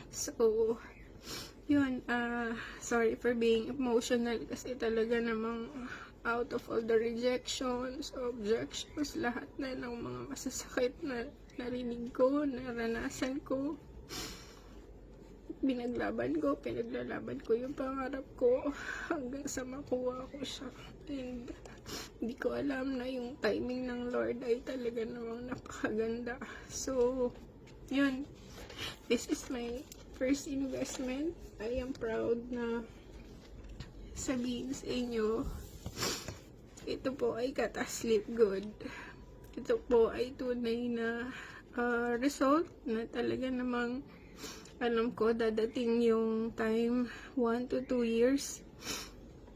So, yun, sorry for being emotional kasi talaga namang out of all the rejections, objections, lahat na ng mga masasakit na narinig ko, naranasan ko, pinaglalaban ko yung pangarap ko hanggang sa makuha ko siya. And hindi ko alam na yung timing ng Lord ay talaga namang napakaganda. So, yun. This is my first investment. I am proud na sabihin sa inyo, ito po ay Kata Sleep Good. Ito po ay tunay na result na talaga namang alam ko dadating yung time 1 to 2 years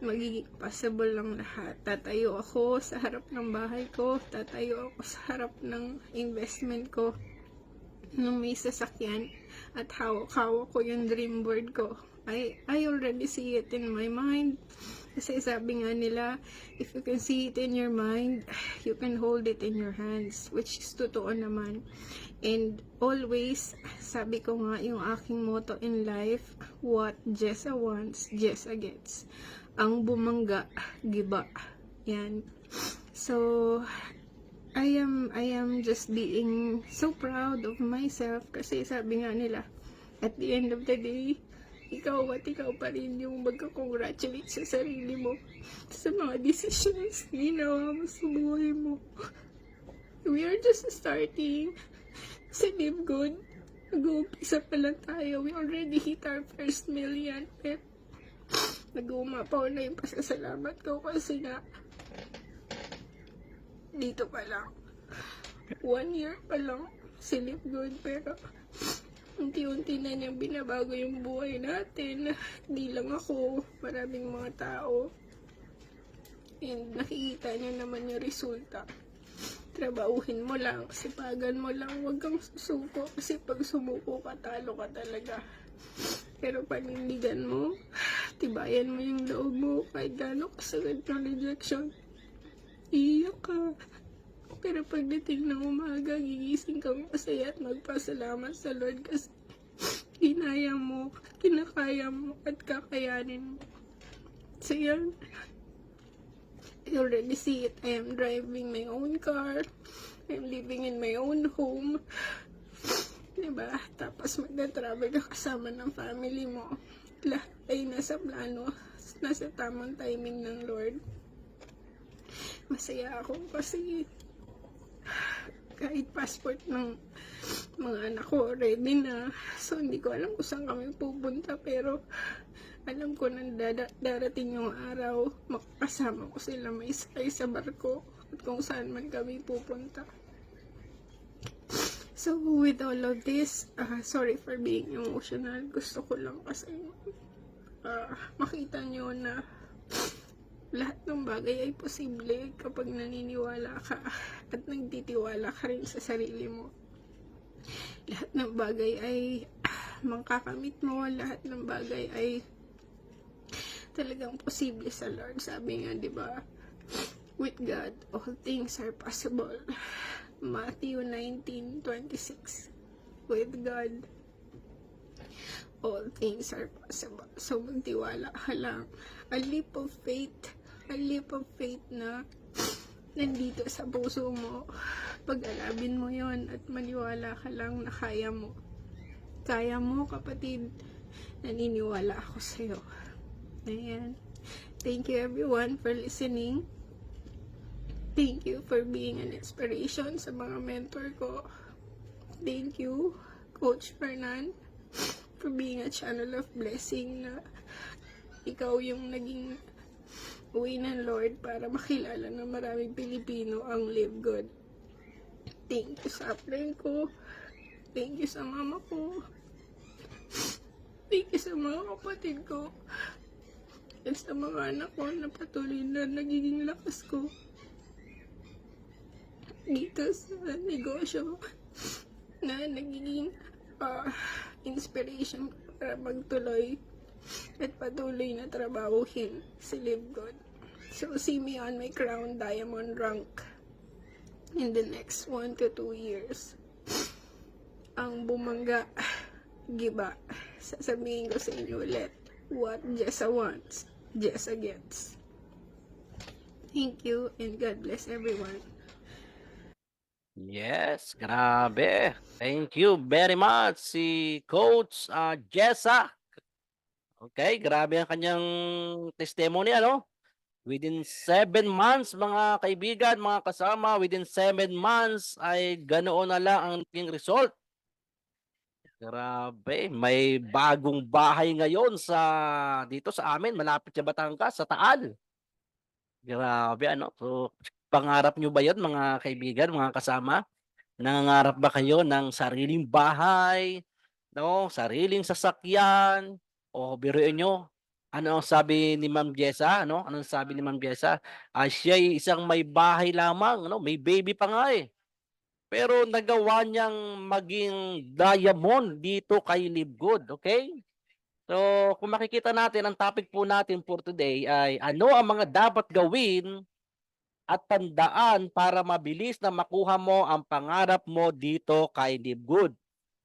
magiging possible lang lahat. Tatayo ako sa harap ng bahay ko, tatayo ako sa harap ng investment ko nung may sasakyan at hawak-hawak ko yung dream board ko. I already see it in my mind. Kasi sabi nga nila, if you can see it in your mind, you can hold it in your hands. Which is totoo naman. And always, sabi ko nga, yung aking motto in life, what Jessa wants, Jessa gets. Ang bumangga, giba. Yan. So, I am just being so proud of myself kasi sabi nga nila, at the end of the day, ikaw pa rin yung magka-congratulate sa sarili mo sa mga decisions na ginawa mo sa buhay mo. We are just starting. Kasi Live Good, nag-uumpisa pa lang tayo. We already hit our first million. Nag-uumapaw na yung pasasalamat ko kasi nga dito pa lang 1 year pa lang si Live Good, pero unti-unti na niyang binabago yung buhay natin. Hindi lang ako, maraming mga tao, and nakikita niyo naman yung resulta. Trabahuhin mo lang, sipagan mo lang, huwag kang susuko kasi pag sumuko ka, talo ka talaga. Pero panindigan mo, tibayan mo yung loob mo kahit gaano kasagad ng rejection. Iiyak ka. Pero pagdating ng umaga, gigising kang masaya at magpasalamat sa Lord kasi ginaya mo, kinakaya mo, at kakayanin mo. So yan, I already see it. I am driving my own car. I am living in my own home. Diba? Tapos magna-travel ka kasama ng family mo. Lahat ay nasa plano, nasa tamang timing ng Lord. Masaya ako kasi kahit passport ng mga anak ko ready na. So hindi ko alam kung saan kami pupunta, pero alam ko na darating yung araw makakasama ko sila may sakay sa barko at kung saan man kami pupunta. So with all of this, sorry for being emotional. Gusto ko lang kasi makita nyo na lahat ng bagay ay posible kapag naniniwala ka at nagtitiwala ka rin sa sarili mo. Lahat ng bagay ay mangkakamit mo, lahat ng bagay ay talagang posible sa Lord. Sabi nga, di ba? With God, all things are possible. Matthew 19:26. With God, all things are possible. So magtiwala ka lang. A leap of faith na nandito sa puso mo. Pag-alabin mo yon at maniwala ka lang na kaya mo. Kaya mo, kapatid. Naniniwala ako sa'yo. Ayan. Thank you everyone for listening. Thank you for being an inspiration sa mga mentor ko. Thank you, Coach Fernan, for being a channel of blessing na ikaw yung naging uwi ng Lord para makilala ng maraming Pilipino ang Live Good. Thank you sa upline ko. Thank you sa mama ko. Thank you sa mga kapatid ko. At sa mga anak ko na patuloy na nagiging lakas ko dito sa negosyo na nagiging inspiration para magtuloy at patuloy na trabahuhin si Live Good. So see me on my Crown Diamond rank in the next 1 to 2 years. ang bumangga, giba. Sasabihin ko sa inyo ulit, what Jessa wants, Jessa gets. Thank you and God bless everyone. Yes, grabe. Thank you very much si Coach Jessa. Okay, grabe ang kanyang testimony, ano? Within 7 months, mga kaibigan, mga kasama, within 7 months ay ganoon na lang ang naging result. Grabe, may bagong bahay ngayon dito sa amin, malapit sa Batangas, sa Taal. Grabe, ano? So, pangarap nyo ba 'yon, mga kaibigan, mga kasama? Nangangarap ba kayo ng sariling bahay, no, sariling sasakyan, o biruin niyo, ano ang sabi ni Ma'am Jessa, ano? Anong sabi ni Ma'am Jessa? Siya'y isang may bahay lamang, ano, may baby pa nga eh. Pero nagawa niyang maging diamond dito kay Live Good, okay? So, kung makikita natin, ang topic po natin for today ay ano ang mga dapat gawin at tandaan para mabilis na makuha mo ang pangarap mo dito kay Live Good.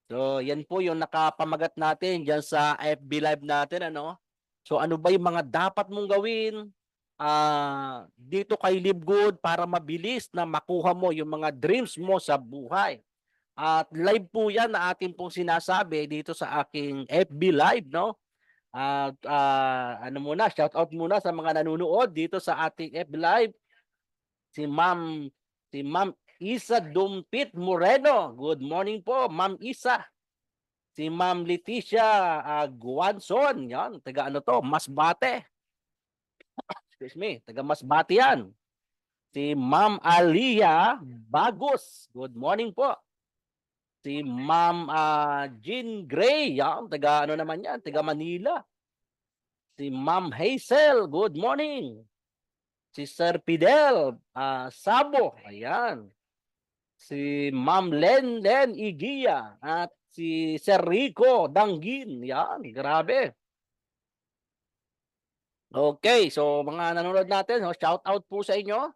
So, yan po yung nakapamagat natin dyan sa FB Live natin, ano? So, ano ba yung mga dapat mong gawin dito kay Live Good para mabilis na makuha mo yung mga dreams mo sa buhay? At live po yan na atin pong sinasabi dito sa aking FB Live, no? At ano muna, shout out muna sa mga nanonood dito sa ating FB Live. Si Ma'am Isa Dumpit Moreno. Good morning po, Ma'am Isa. Si Ma'am Leticia Guanson, yan, taga ano to, Masbate. Excuse me, taga Masbate yan. Si Ma'am Alia Bagos. Good morning po. Si Ma'am Jean Gray, yan, taga ano naman yan, taga Manila. Si Ma'am Hazel, good morning. Si Sir Fidel Sabo, ayan. Si Ma'am Len Igia at si Sir Rico Danggin, yan, grabe. Okay, so mga nanonood natin, shout out po sa inyo.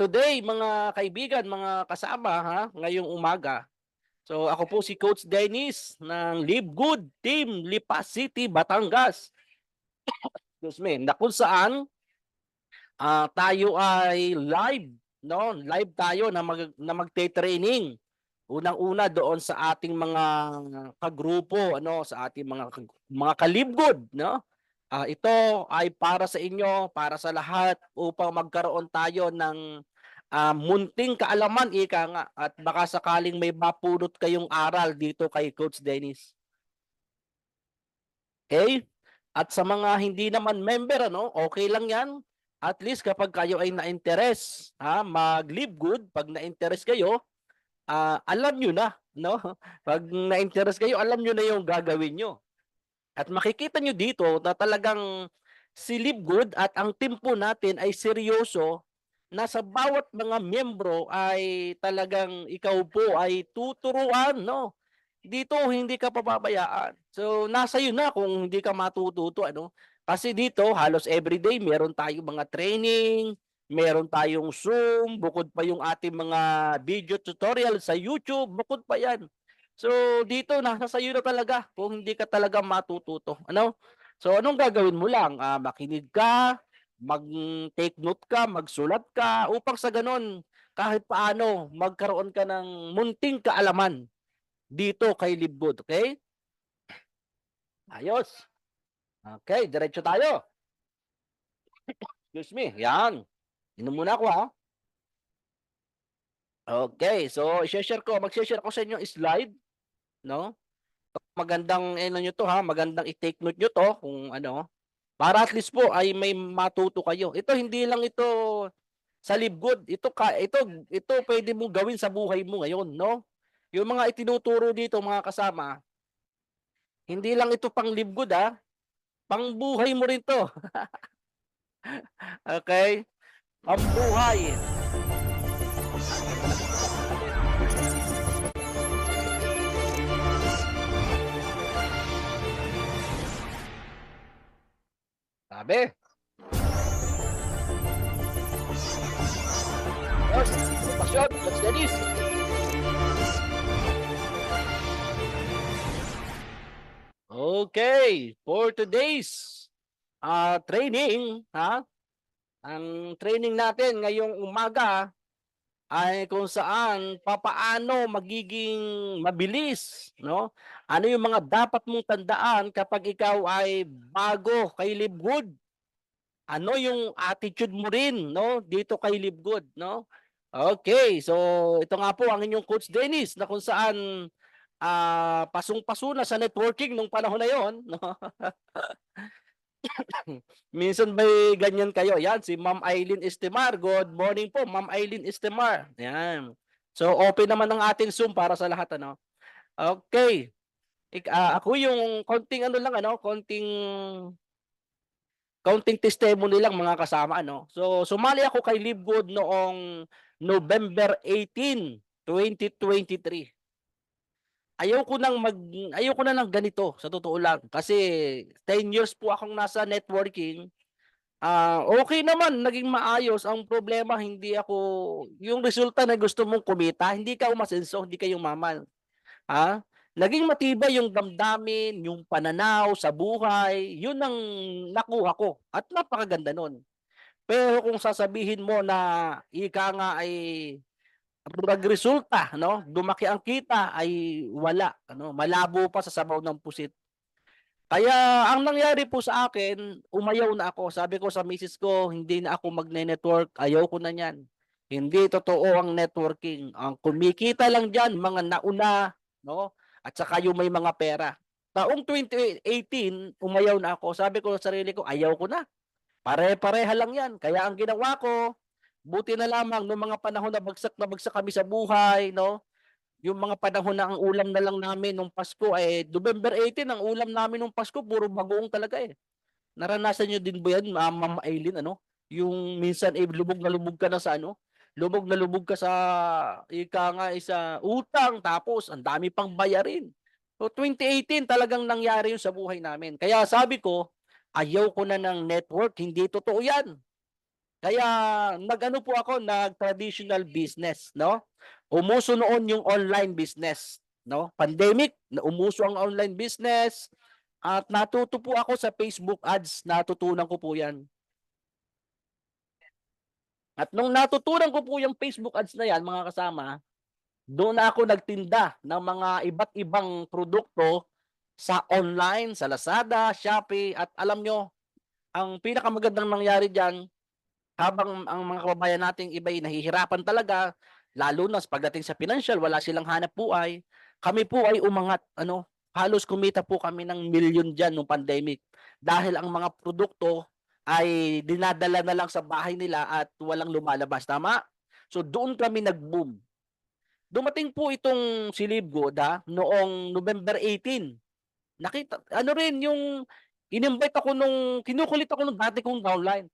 Today, mga kaibigan, mga kasama, ngayong umaga. So ako po si Coach Dennis ng Live Good Team Lipa City, Batangas. Excuse me, na kung saan tayo ay live, no? Live tayo na magte-training. Unang-una doon sa ating mga kagrupo, ano, sa ating mga kalibgod, no? Ito ay para sa inyo, para sa lahat upang magkaroon tayo ng munting kaalaman, ika nga, at baka sakaling may mapulot kayong aral dito kay Coach Dennis. Okay? At sa mga hindi naman member, ano, okay lang yan. At least kapag kayo ay na-interest, mag-live good, pag na-interest kayo, alam nyo na, no? Pag na-interest kayo, alam nyo na yung gagawin nyo. At makikita nyo dito na talagang si Live Good at ang team po natin ay seryoso na sa bawat mga miyembro ay talagang ikaw po ay tuturuan, no? Dito hindi ka pababayaan. So nasa iyo na kung hindi ka matututo, ano? Kasi dito halos everyday meron tayong mga training, meron tayong Zoom, bukod pa yung ating mga video tutorial sa YouTube, bukod pa yan. So dito nasa sayo na talaga kung hindi ka talaga matututo, ano? So anong gagawin mo lang? Makinig ka, mag-take note ka, magsulat ka upang sa ganon kahit paano magkaroon ka ng munting kaalaman dito kay Live Good, okay? Ayos. Okay, diretso tayo. Excuse me, yan. Inom muna ako, ha? Okay, so mag-share ko sa inyo slide, no? Magandang ano nyo to, magandang i-take note nyo to kung ano, para at least po ay may matuto kayo. Ito hindi lang ito sa Live Good, ito pwede mo gawin sa buhay mo ngayon, no? Yung mga itinuturo dito, mga kasama, hindi lang ito pang Live Good, pang buhay mo rin to. Okay? Pang buhay. Sabi. Yes, pasyon, Coach Dennis. Okay, for today's training, ang training natin ngayong umaga ay kung saan papaano magiging mabilis, no? Ano yung mga dapat mong tandaan kapag ikaw ay bago kay Livegood? Ano yung attitude mo rin, no? Dito kay Livegood, no? Okay, so ito nga po ang inyong Coach Dennis na kung saan pasong-paso na sa networking nung panahon na yon, no? Minsan may ganyan kayo. Yan, si Ma'am Eileen Estimar. Good morning po, Ma'am Eileen Estimar. Yan. So, open naman ang ating Zoom para sa lahat, ano? Okay. Ako yung konting ano lang, ano, konting testimony lang mga kasama, ano. So, sumali ako kay Livegood noong November 18, 2023. Ayaw ko na ng ganito sa totoo lang kasi 10 years po akong nasa networking. Okay naman, naging maayos. Ang problema hindi ako yung resulta na gusto mong kumita, hindi ka umasenso, hindi ka yumaman. Naging matibay yung damdamin, yung pananaw sa buhay, yun ang nakuha ko at napakaganda nun. Pero kung sasabihin mo na ika nga ay nagresulta, no, lumaki ang kita ay wala, ano, malabo pa sa sabaw ng pusit. Kaya ang nangyari po sa akin, umayaw na ako. Sabi ko sa misis ko, hindi na ako magne-network. Ayaw ko na niyan. Hindi totoo ang networking. Ang kumikita lang diyan mga nauna, no? At saka yung may mga pera. Taong 2018, umayaw na ako. Sabi ko sa sarili ko, ayaw ko na. Pare-pareha lang yan. Kaya ang ginawa ko, buti na lamang noong mga panahon na bagsak kami sa buhay, no? Yung mga panahon na ang ulam na lang namin nung Pasko November 18 ang ulam namin nung Pasko puro bagoong talaga eh. Naranasan niyo din ba yan, Ma'am Aileen, ano? Yung minsan lubog na lubog ka na sa ano? Lubog na lubog ka sa ika nga sa utang tapos ang dami pang bayarin. So 2018 talagang nangyari yun sa buhay namin. Kaya sabi ko, ayaw ko na ng network, hindi totoo yan. Kaya nag-ano po ako, nag-traditional business, no? Umuso noon yung online business, no? Pandemic, umuso ang online business at natuto po ako sa Facebook ads, natutunan ko po 'yan. At nung natutunan ko po yung Facebook ads na 'yan, mga kasama, doon na ako nagtinda ng mga iba't ibang produkto sa online, sa Lazada, Shopee at alam nyo, ang pinakamagandang nangyari diyan, habang ang mga kababayan nating iba ay nahihirapan talaga, lalo na pagdating sa financial, wala silang hanap buhay. Kami po ay umangat, ano, halos kumita po kami ng milyon diyan nung pandemic. Dahil ang mga produkto ay dinadala na lang sa bahay nila at walang lumalabas, tama? So doon kami nag-boom. Dumating po itong si Livegood noong November 18. Nakita, ano rin yung in-invite ako kinukulit ako nung dati kong downline.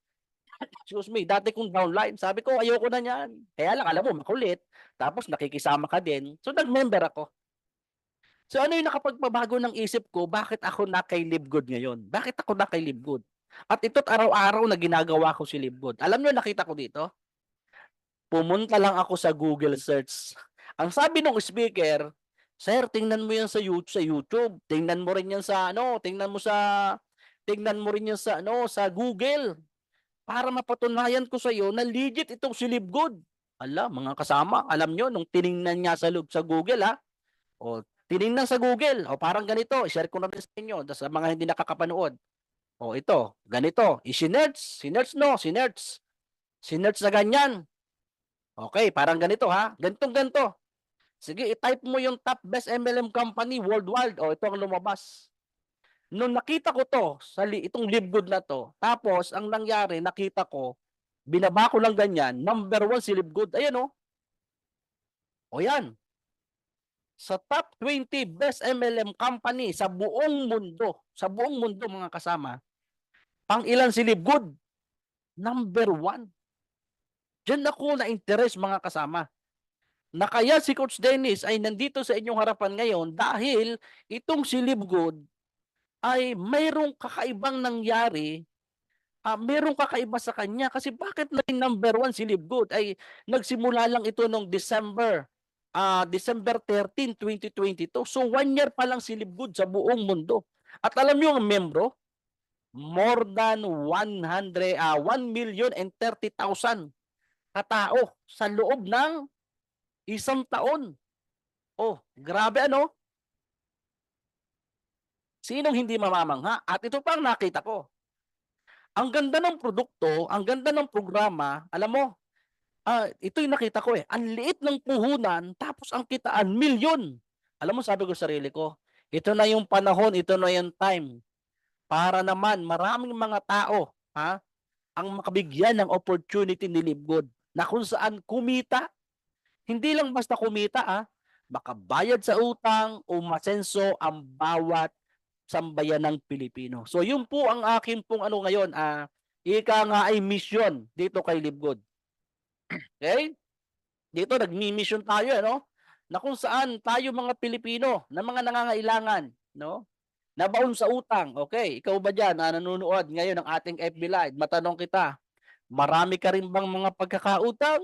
Excuse me, dati kong downline. Sabi ko, ayoko na niyan. Kaya lang, alam mo, makulit. Tapos nakikisama ka din. So, nag-member ako. So, ano yung nakapagpabago ng isip ko? Bakit ako na kay Livegood ngayon? Bakit ako na kay Livegood? At ito't araw-araw na ginagawa ko si Livegood. Alam nyo, nakita ko dito? Pumunta lang ako sa Google search. Ang sabi ng speaker, Sir, tingnan mo yan sa YouTube. Tingnan mo rin yan sa tingnan mo rin yan sa Google para mapatunayan ko sa iyo na legit itong si Livegood. Ala, mga kasama, alam nyo, nung tiningnan niya sa Google, o tiningnan sa Google, o parang ganito, i-share ko na rin sa inyo, sa mga hindi nakakapanood. O ito, ganito, sinerts na ganyan. Okay, parang ganito ganito. Sige, i-type mo yung top best MLM company worldwide. O, ito ang lumabas. Nung nakita ko to, itong Livegood na to, tapos ang nangyari, nakita ko, binaba ko lang ganyan, number 1 si Livegood. Ayan o. O yan. Sa top 20 best MLM company sa buong mundo mga kasama, pang ilan si Livegood? Number 1. Diyan ako na-interest mga kasama. Na kaya si Coach Dennis ay nandito sa inyong harapan ngayon dahil itong si Livegood ay mayroong kakaibang nangyari, mayroong kakaiba sa kanya kasi bakit naging number 1 si Livegood ay nagsimula lang ito noong December 13, 2022. So 1 year pa lang si Livegood sa buong mundo. At alam niyo ang membro, more than 1,30,000 katao sa loob ng isang taon. Oh, grabe ano? Sinong hindi mamamangha? At ito pang nakita ko. Ang ganda ng produkto, ang ganda ng programa, alam mo, ito yung nakita ko eh. Ang liit ng puhunan, tapos ang kitaan, milyon. Alam mo, sabi ko sa sarili ko, ito na yung panahon, ito na yung time para naman maraming mga tao ang makabigyan ng opportunity ni Live Good na kung saan kumita, hindi lang basta kumita makabayad sa utang, umasenso ang bawat sambayanang Pilipino. So yun po ang akin pong ano ngayon, ika nga ay mission dito kay Live Good. Okay? Dito nagmi-mission tayo, ano? Na kung saan tayo mga Pilipino na mga nangangailangan, no? Nabaon sa utang. Okay, ikaw ba diyan na nanonood ngayon ng ating FB Live? Matanong kita, marami ka rin bang mga pagkakautang?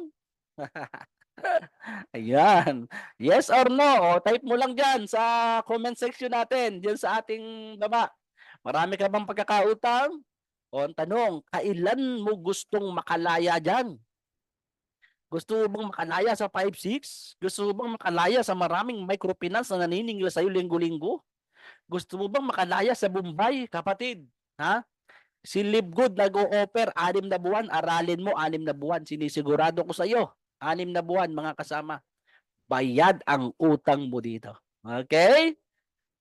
Ayan. Yes or no? O, type mo lang diyan sa comment section natin, diyan sa ating baba. Marami ka bang pagkakautang? O ang tanong, kailan mo gustong makalaya diyan? Gusto mo bang makalaya sa 5-6? Gusto mo bang makalaya sa maraming microfinance na naniningil sa iyo linggo-linggo? Gusto mo bang makalaya sa Bombay, kapatid? Ha? Si Live Good nag-o-offer 6 na buwan, aralin mo 6 na buwan. Sinisigurado ko sa iyo, 6 na buwan mga kasama. Bayad ang utang mo dito. Okay?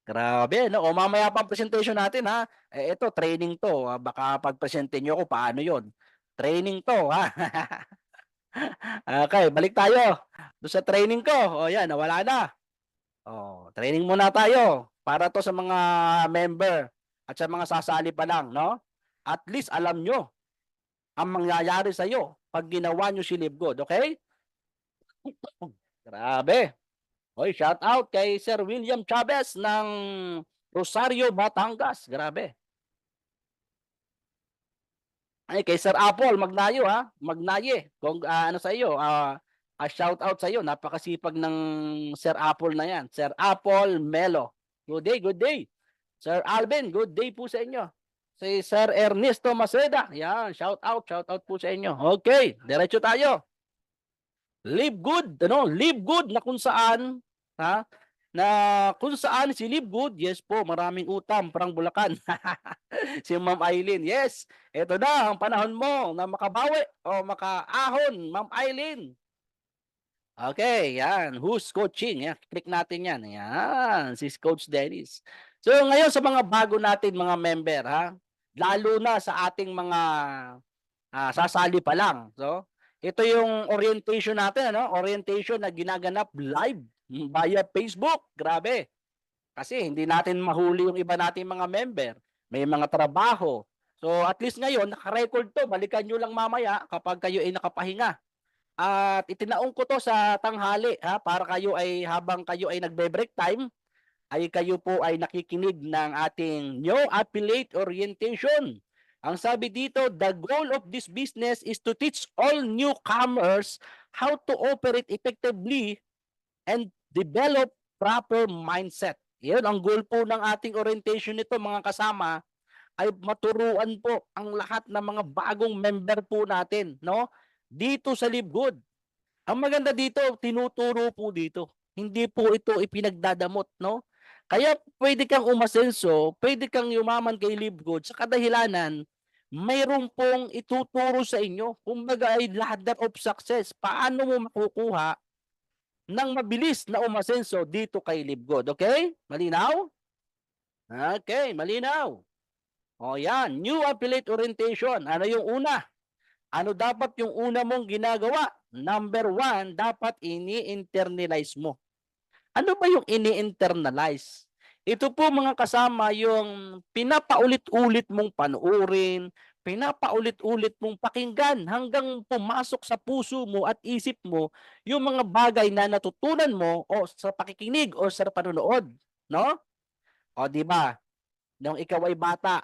Grabe, no? O mamaya pang presentation natin ha. Ito, training to. Baka pag-presente nyo ko paano yon. Training to ha. Okay, balik tayo. Doon sa training ko. O yan, nawala na. O, training muna tayo. Para to sa mga member at sa mga sasali pa lang, no? At least alam nyo ang mangyayari sa iyo pag ginawa nyo si Live Good, okay? Grabe. Hoy, shout out kay Sir William Chavez ng Rosario, Batangas. Grabe. Ay, kay Sir Apple, Magnayo Magnaye. Kung ano sa iyo, shout out sa iyo. Napakasipag ng Sir Apple na 'yan. Sir Apple Melo. Good day, good day. Sir Alvin, good day po sa inyo. Si Sir Ernesto Maceda. Yan, shout out po sa inyo. Okay, diretso tayo. Live Good, Live Good na kung saan na kung saan si Live Good, yes po, maraming utang, parang Bulacan. Si Ma'am Eileen, yes, ito na ang panahon mo na makabawi o makaahon, Ma'am Eileen. Okay, yan. Who's coaching? Yan, click natin yan. Yan, si Coach Dennis. So ngayon sa mga bago natin mga member, lalo na sa ating mga sasali pa lang. So, ito yung orientation natin, orientation na ginaganap live via Facebook. Grabe. Kasi hindi natin mahuli yung iba nating mga member. May mga trabaho. So at least ngayon, naka-record to. Balikan nyo lang mamaya kapag kayo ay nakapahinga. At itinaong ko to sa tanghali para kayo ay habang kayo ay nagbe-break time, ay kayo po ay nakikinig ng ating new affiliate orientation. Ang sabi dito, the goal of this business is to teach all newcomers how to operate effectively and develop proper mindset. Yan ang goal po ng ating orientation nito mga kasama, ay maturuan po ang lahat ng mga bagong member po natin, no? Dito sa Live Good. Ang maganda dito, tinuturo po dito. Hindi po ito ipinagdadamot, no? Kaya pwede kang umasenso, pwede kang yumaman kay Live Good sa kadahilanan, mayroon pong ituturo sa inyo. Kumbaga ay ladder of success. Paano mo makukuha ng mabilis na umasenso dito kay Live Good. Okay? Malinaw? Okay, malinaw. O yan, new affiliate orientation. Ano yung una? Ano dapat yung una mong ginagawa? Number 1, dapat ini-internalize mo. Ano ba yung ini-internalize? Ito po mga kasama yung pinapaulit-ulit mong panuurin, pinapaulit-ulit mong pakinggan hanggang pumasok sa puso mo at isip mo yung mga bagay na natutunan mo o sa pakikinig o sa panonood, no? O di ba? Nung ikaw ay bata,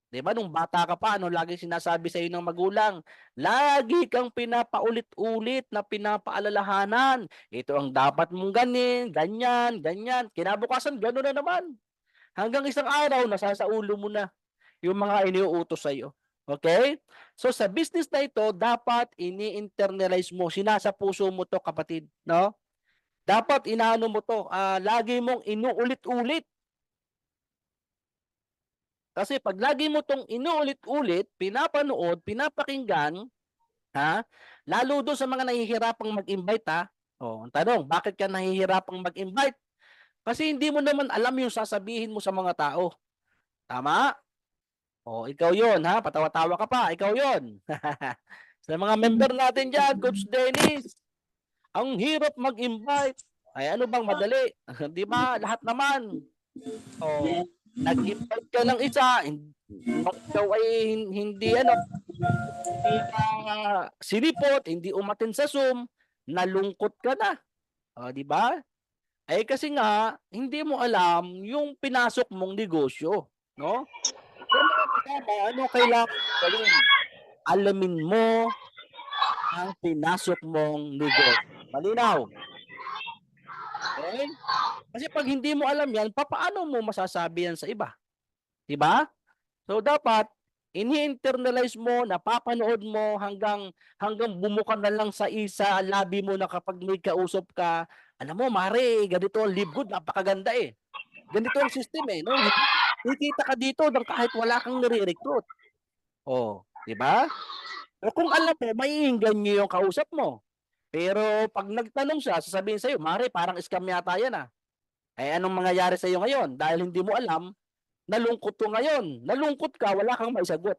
di ba nung bata ka pa, ano lagi sinasabi sa iyo ng magulang? Lagi kang pinapaulit-ulit na pinapaalalahanan. Ito ang dapat mong ganin, ganyan, ganyan. Kinabukasan, gano'n na naman. Hanggang isang araw, nasasaulo mo na yung mga iniuutos sa'yo. Okay? So sa business na ito, dapat ini-internalize mo, sinasa puso mo to kapatid, no? Dapat inaano mo to, lagi mong inuulit-ulit. Kasi pag lagi mo tong inuulit-ulit, pinapanood, pinapakinggan, ha? Lalo doon sa mga nahihirapang mag-invite, ha? Oh, ang tanong, bakit ka nahihirapang mag-invite? Kasi hindi mo naman alam yung sasabihin mo sa mga tao. Tama? Oh, ikaw 'yon, ha? Patawa-tawa ka pa, ikaw 'yon. Sa mga member natin diyan, Coach Dennis, ang hirap mag-invite. Ay ano bang madali? 'Di ba? Lahat naman. Oh, nag-invite ka ng isa, ikaw ay hindi ano, hindi ka sinipot, hindi umattend sa Zoom, nalungkot ka na. Oh, 'di ba? Eh kasi nga hindi mo alam yung pinasok mong negosyo, no? So mga kasama, ano kailangan gawin? Alamin mo ang pinasok mong negosyo. Malinaw, okey? Kasi 'pag hindi mo alam 'yan, papaano mo masasabi 'yan sa iba, 'di ba? So dapat ini-internalize mo, napapanood mo hanggang hanggang bumuka na lang sa labi mo na kapag may kausap ka, "Alam mo mare, ganito ang Live Good, napakaganda, eh. Ganito ang system, eh, 'no, kikita ka dito ng kahit wala kang nire-recruit." Oh, 'di ba? O kung alam mo, maiengganyo yung kausap mo. Pero 'pag nagtanong siya, sasabihin sa'yo, "Mare, parang scam yata 'yan, ah." Eh, anong mangyayari sa'yo ngayon? Dahil hindi mo alam, nalungkot ka ngayon. Nalungkot ka, wala kang maisagot,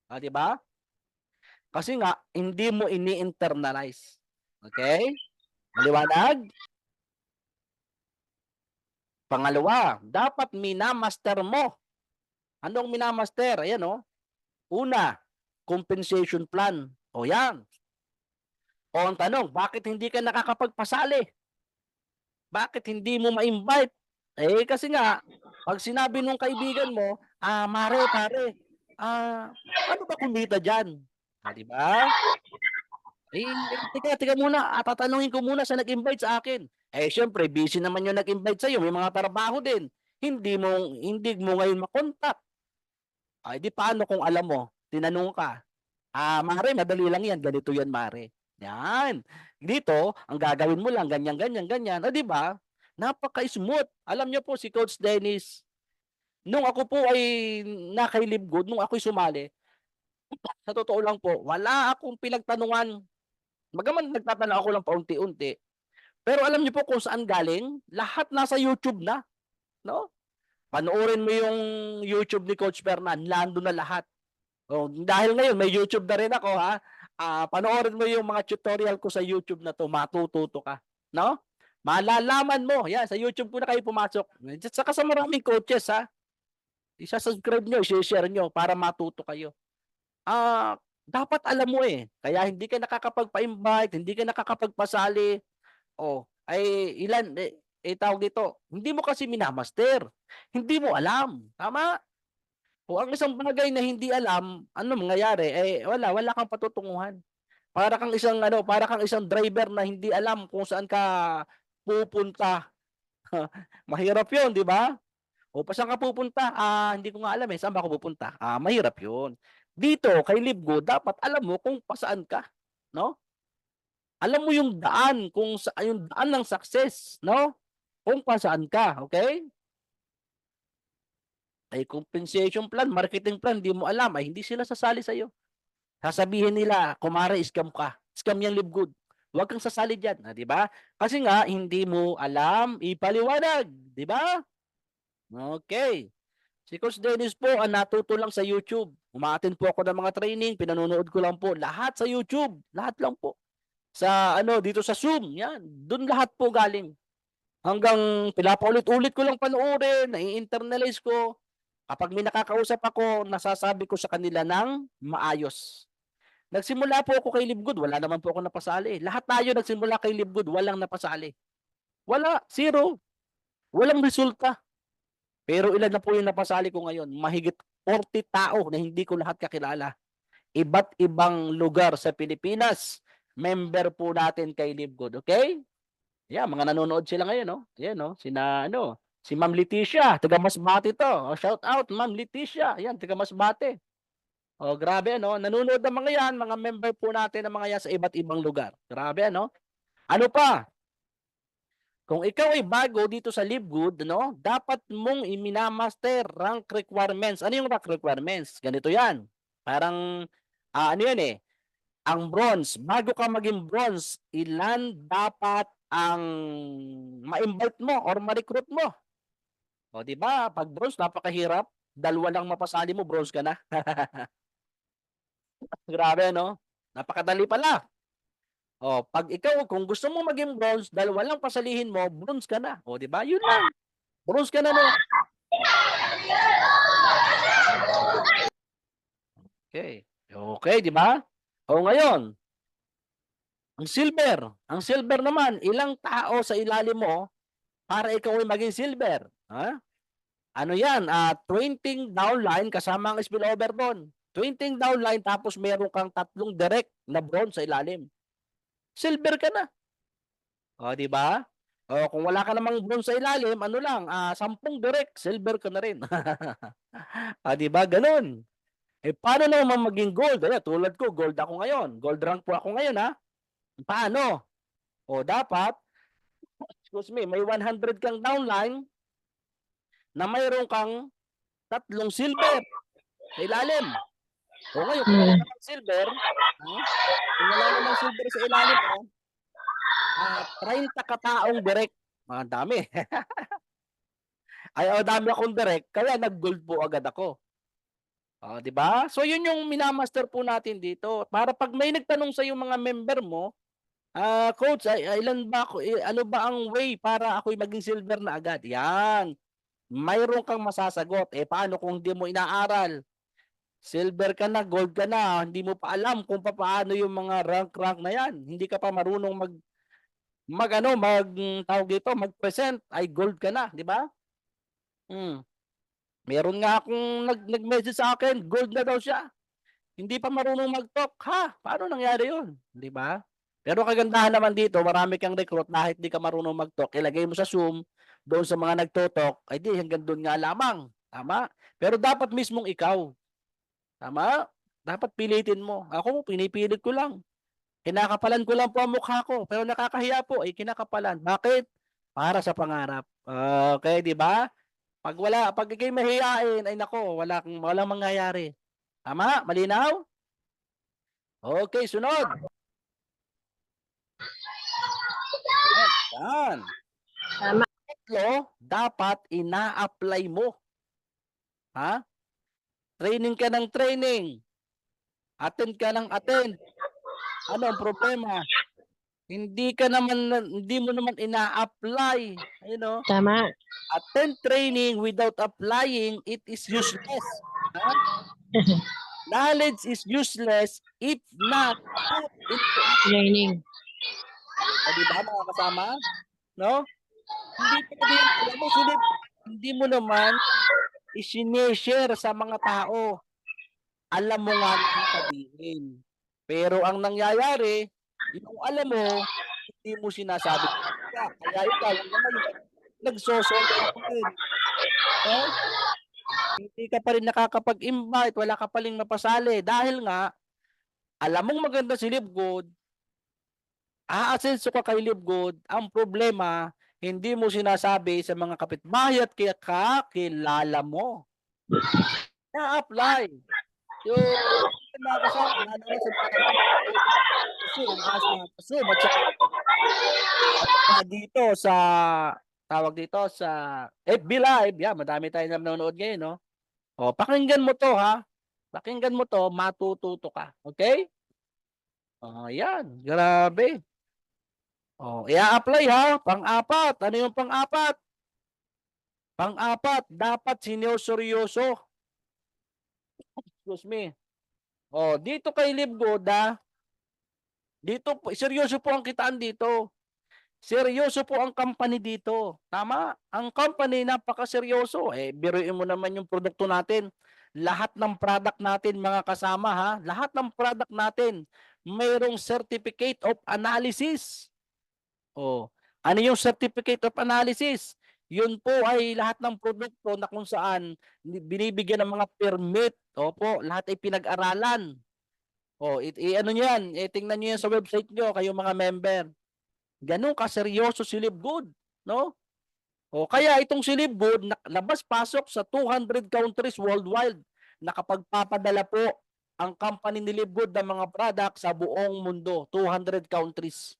'di ba? Kasi nga hindi mo ini-internalize. Okey? Maliwanag? Pangalawa, dapat minamaster mo. Anong minamaster? Ayan, oh. Una, compensation plan. O 'yan. O ang tanong, bakit hindi ka nakakapagpasali? Bakit hindi mo ma-invite? Eh, kasi nga 'pag sinabi nung kaibigan mo, "Mare, pare, ano ba kumita diyan?" 'Di ba? Teka muna, tatanungin ko muna sa nag-invite sa akin. Eh, siyempre busy naman yung nag-invite sa'yo, may mga trabaho din. Hindi mo ngayon ma-contact. Ay, di paano kung alam mo, tinanong ka, "Mare, madali lang 'yan, ganito 'yan mare." 'Yan. Dito, ang gagawin mo lang ganyan, ganyan, ganyan, oh, 'di ba? Napaka-smooth. Alam niyo po si Coach Dennis, nung ako po ay na-kay Live Good, nung ako'y sumali, sa totoo lang po, wala akong pinagtanungan. Bagaman nagtatanong ako lang paunti-unti, pero alam niyo po kung saan galing? Lahat nasa YouTube na, 'no? Panoorin mo yung YouTube ni Coach Fernan, nandun na lahat. Oh, dahil ngayon may YouTube na rin ako, ha. Panoorin mo yung mga tutorial ko sa YouTube na 'to, matututo ka, 'no? Malalaman mo, 'yan sa YouTube ko na kayo pumasok. At saka sa maraming coaches, ha. Isa-subscribe niyo, i-she-share niyo para matuto kayo. Dapat alam mo, eh, kaya hindi ka nakakapagpa-invite, hindi ka nakakapagpasali, oh, ay ilan, tawag dito, hindi mo kasi minamaster, hindi mo alam, tama? O ang isang bagay na hindi alam, ano mangyayari, wala kang patutunguhan. Para kang isang driver na hindi alam kung saan ka pupunta. Mahirap 'yun, 'di ba? O pa saan ka pupunta? Hindi ko nga alam, eh, saan ba ako pupunta? Mahirap 'yun. Dito kay Libgo dapat alam mo kung pasaan ka, 'no? Alam mo yung daan, kung yung daan ng success, 'no? Kung pasaan ka, okay? Ay compensation plan, marketing plan, 'di mo alam, ay hindi sila sasali sa'yo. Sasabihin nila, "Kumare, scam ka. Scam 'yang Live Good. Huwag kang sasali diyan." 'Di ba? Kasi nga hindi mo alam ipaliwanag, 'di ba? Okay. Si Coach Dennis po ang natuto lang sa YouTube. Uma-attend po ako ng mga training, pinanonood ko lang po lahat sa YouTube, lahat lang po. Sa ano, dito sa Zoom, 'yan, dun lahat po galing. Hanggang pinapaulit-ulit ko lang panoorin, nai-internalize ko. Kapag may nakakausap ako, nasasabi ko sa kanila ng maayos. Nagsimula po ako kay Live Good, wala naman po akong napasali. Lahat tayo nagsimula kay Live Good, walang napasali. Wala, zero. Walang resulta. Pero ilan na po yung napasali ko ngayon? Mahigit 40 tao na hindi ko lahat kakilala. Iba't ibang lugar sa Pilipinas. Member po natin kay Live Good, okay? Yeah, mga nanonood sila ngayon, no? Ayan, no? Sina ano, Si Ma'am Leticia, taga Masbate to. O, shout out, Ma'am Leticia. Yan, taga Masbate. O, grabe, ano? Nanonood ng mga yan, mga member po natin ng mga yan sa iba't ibang lugar. Grabe, ano? Ano pa? Kung ikaw ay bago dito sa LiveGood, no, dapat mong iminamaster rank requirements. Ano yung rank requirements? Ganito yan. Parang, ano yan eh, ang bronze. Bago ka maging bronze, ilan dapat ang ma-invite mo or ma-recruit mo? O, di ba? Pag bronze, napakahirap. Dalawa lang mapasali mo, bronze ka na. Grabe, no? Napakadali pala. O, pag ikaw, kung gusto mo maging bronze, dalawa lang pasalihin mo, bronze ka na. O, di ba? Yun lang. Bronze ka na, no? Okay. Okay, di ba? O, ngayon, ang silver naman, ilang tao sa ilalim mo para ikaw ay maging silver? Ha? Ano yan? 20 downline kasama ang spillover doon. 20 downline tapos meron kang 3 direct na bronze sa ilalim. Silver ka na. O, di ba? O, kung wala ka namang bronze sa ilalim, ano lang, 10 direct, silver ka na rin. Di ba? Ganun. Eh, paano naman maging gold? Ayan, tulad ko, gold ako ngayon. Gold rank po ako ngayon, ha? Paano? O, dapat, excuse me, may 100 kang downline na mayroon kang 3 silver sa ilalim. O ngayon, kung wala namang silver, kung wala namang silver sa ilalim mo, 30 kataong direct. Mga dami. Ay, dami akong direct, kaya nag-gold po agad ako. Di ba? So, yun yung minamaster po natin dito. Para pag may nagtanong sa yung mga member mo, coach, ilan ba ako, ano ba ang way para ako'y maging silver na agad? Yan. Mayroon kang masasagot. Paano kung hindi mo inaaral? Silver ka na, gold ka na, hindi mo pa alam kung paano yung mga rank na yan. Hindi ka pa marunong tawag dito, mag-present, ay gold ka na, di ba? Meron nga akong nag-message sa akin, gold na daw siya. Hindi pa marunong mag-talk. Ha? Paano nangyari yun? Di ba? Pero kagandahan naman dito, marami kang recruit kahit di ka marunong mag-talk. Ilagay mo sa Zoom, doon sa mga nagto-talk, ay di, hanggang doon nga lamang. Tama? Pero dapat mismong ikaw. Tama? Dapat pilitin mo. Ako, pinipilit ko lang. Kinakapalan ko lang po ang mukha ko. Pero nakakahiya po, ay kinakapalan. Bakit? Para sa pangarap. Okay, di ba? Pag ikay mahihain, ay nako, walang mangyayari. Tama? Malinaw? Okay, sunod. Yan. Tama. Tatlo, dapat ina-apply mo. Ha? Training ka ng training. Attend ka ng attend. Ano ang problema? Hindi mo naman ina-apply. You know? Tama. Attend training without applying, it is useless. Ha? Knowledge is useless if not put into Training. di ba mga kasama? No? Hindi mo naman i-share sa mga tao. Alam mo nga ang sabihin. Pero ang nangyayari, yung alam mo, hindi mo sinasabi. Kaya ikaw, nagsosolo pa rin. No? Hindi ka pa rin nakakapag-invite, wala ka pa rin mapasali. Dahil nga, alam mong maganda si LiveGood, aasenso ka kay LiveGood, ang problema, hindi mo sinasabi sa mga kapitbahay at kakilala mo. Na-apply. Yung mga kasama, dito sa tawag dito sa FB Live, madami tayong nanonood ngayon, no? Pakinggan mo to, ha? Pakinggan mo to, matututo ka. Okay? Yan. Grabe. I-apply, ha? Pang-apat. Ano yung pang-apat? Pang-apat, dapat sineryoso. Excuse me. Dito kay LiveGood, dito, seryoso po ang kitaan dito. Seryoso po ang company dito. Tama? Ang company, napakaseryoso. Biruin mo naman yung produkto natin. Lahat ng product natin, mga kasama, ha? Lahat ng product natin, mayroong certificate of analysis. Ano yung certificate of analysis? Yun po ay lahat ng produkto na kung saan binibigyan ng mga permit. Opo, lahat ay pinag-aralan. Ano niyo yan, tingnan niyo yan sa website niyo, kayong mga member. Gano'n kaseryoso si Livegood, no? Kaya itong si Livegood labas-pasok sa 200 countries worldwide. Nakapagpapadala po ang company ni Livegood ng mga product sa buong mundo, 200 countries.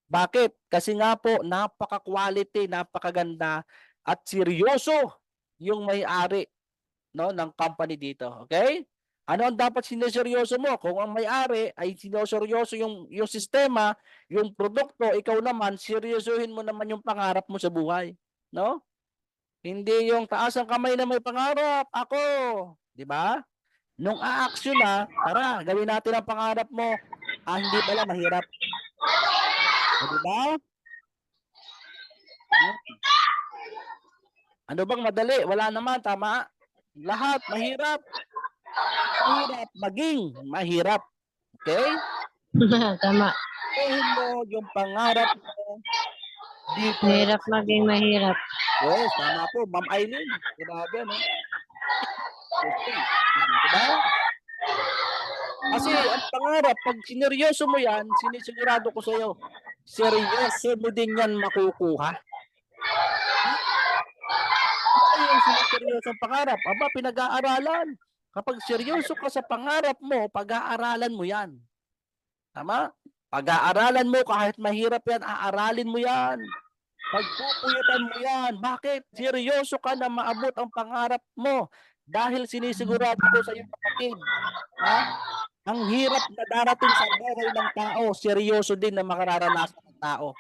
Bakit? Kasi nga po, napaka-quality, napakaganda at seryoso yung may-ari, no, ng company dito. Okay? Ano ang dapat sineseryoso mo? Kung ang may-ari ay sineseryoso yung sistema, yung produkto, ikaw naman, seryosohin mo naman yung pangarap mo sa buhay. No? Hindi yung taas ang kamay na may pangarap, ako. Di ba? Nung a-action na, tara, gawin natin ang pangarap mo. Hindi pala, mahirap. Di ba? Ano bang madali? Wala naman, tama? Lahat, mahirap. Mahirap, maging mahirap. Okay? Tama. Tuhin mo yung pangarap mo dito. Mahirap maging mahirap. Yes, tama po. Ma'am Eileen. Grabe, no? Diba? Kasi ang pangarap, pag sineryoso mo yan, sinisigurado ko sa'yo, seryoso mo din yan makukuha. Ano yung siniseryoso ang pangarap? Aba, pinag-aaralan. Kapag seryoso ka sa pangarap mo, pag-aaralan mo yan. Tama? Pag-aaralan mo, kahit mahirap yan, aaralin mo yan. Pagpupuyatan mo yan. Bakit? Seryoso ka na maabot ang pangarap mo. Dahil sinisigurado ko sa iyo, kapatid, ha? Ang hirap na darating sa buhay ng tao, seryoso din na makararanasan ng tao.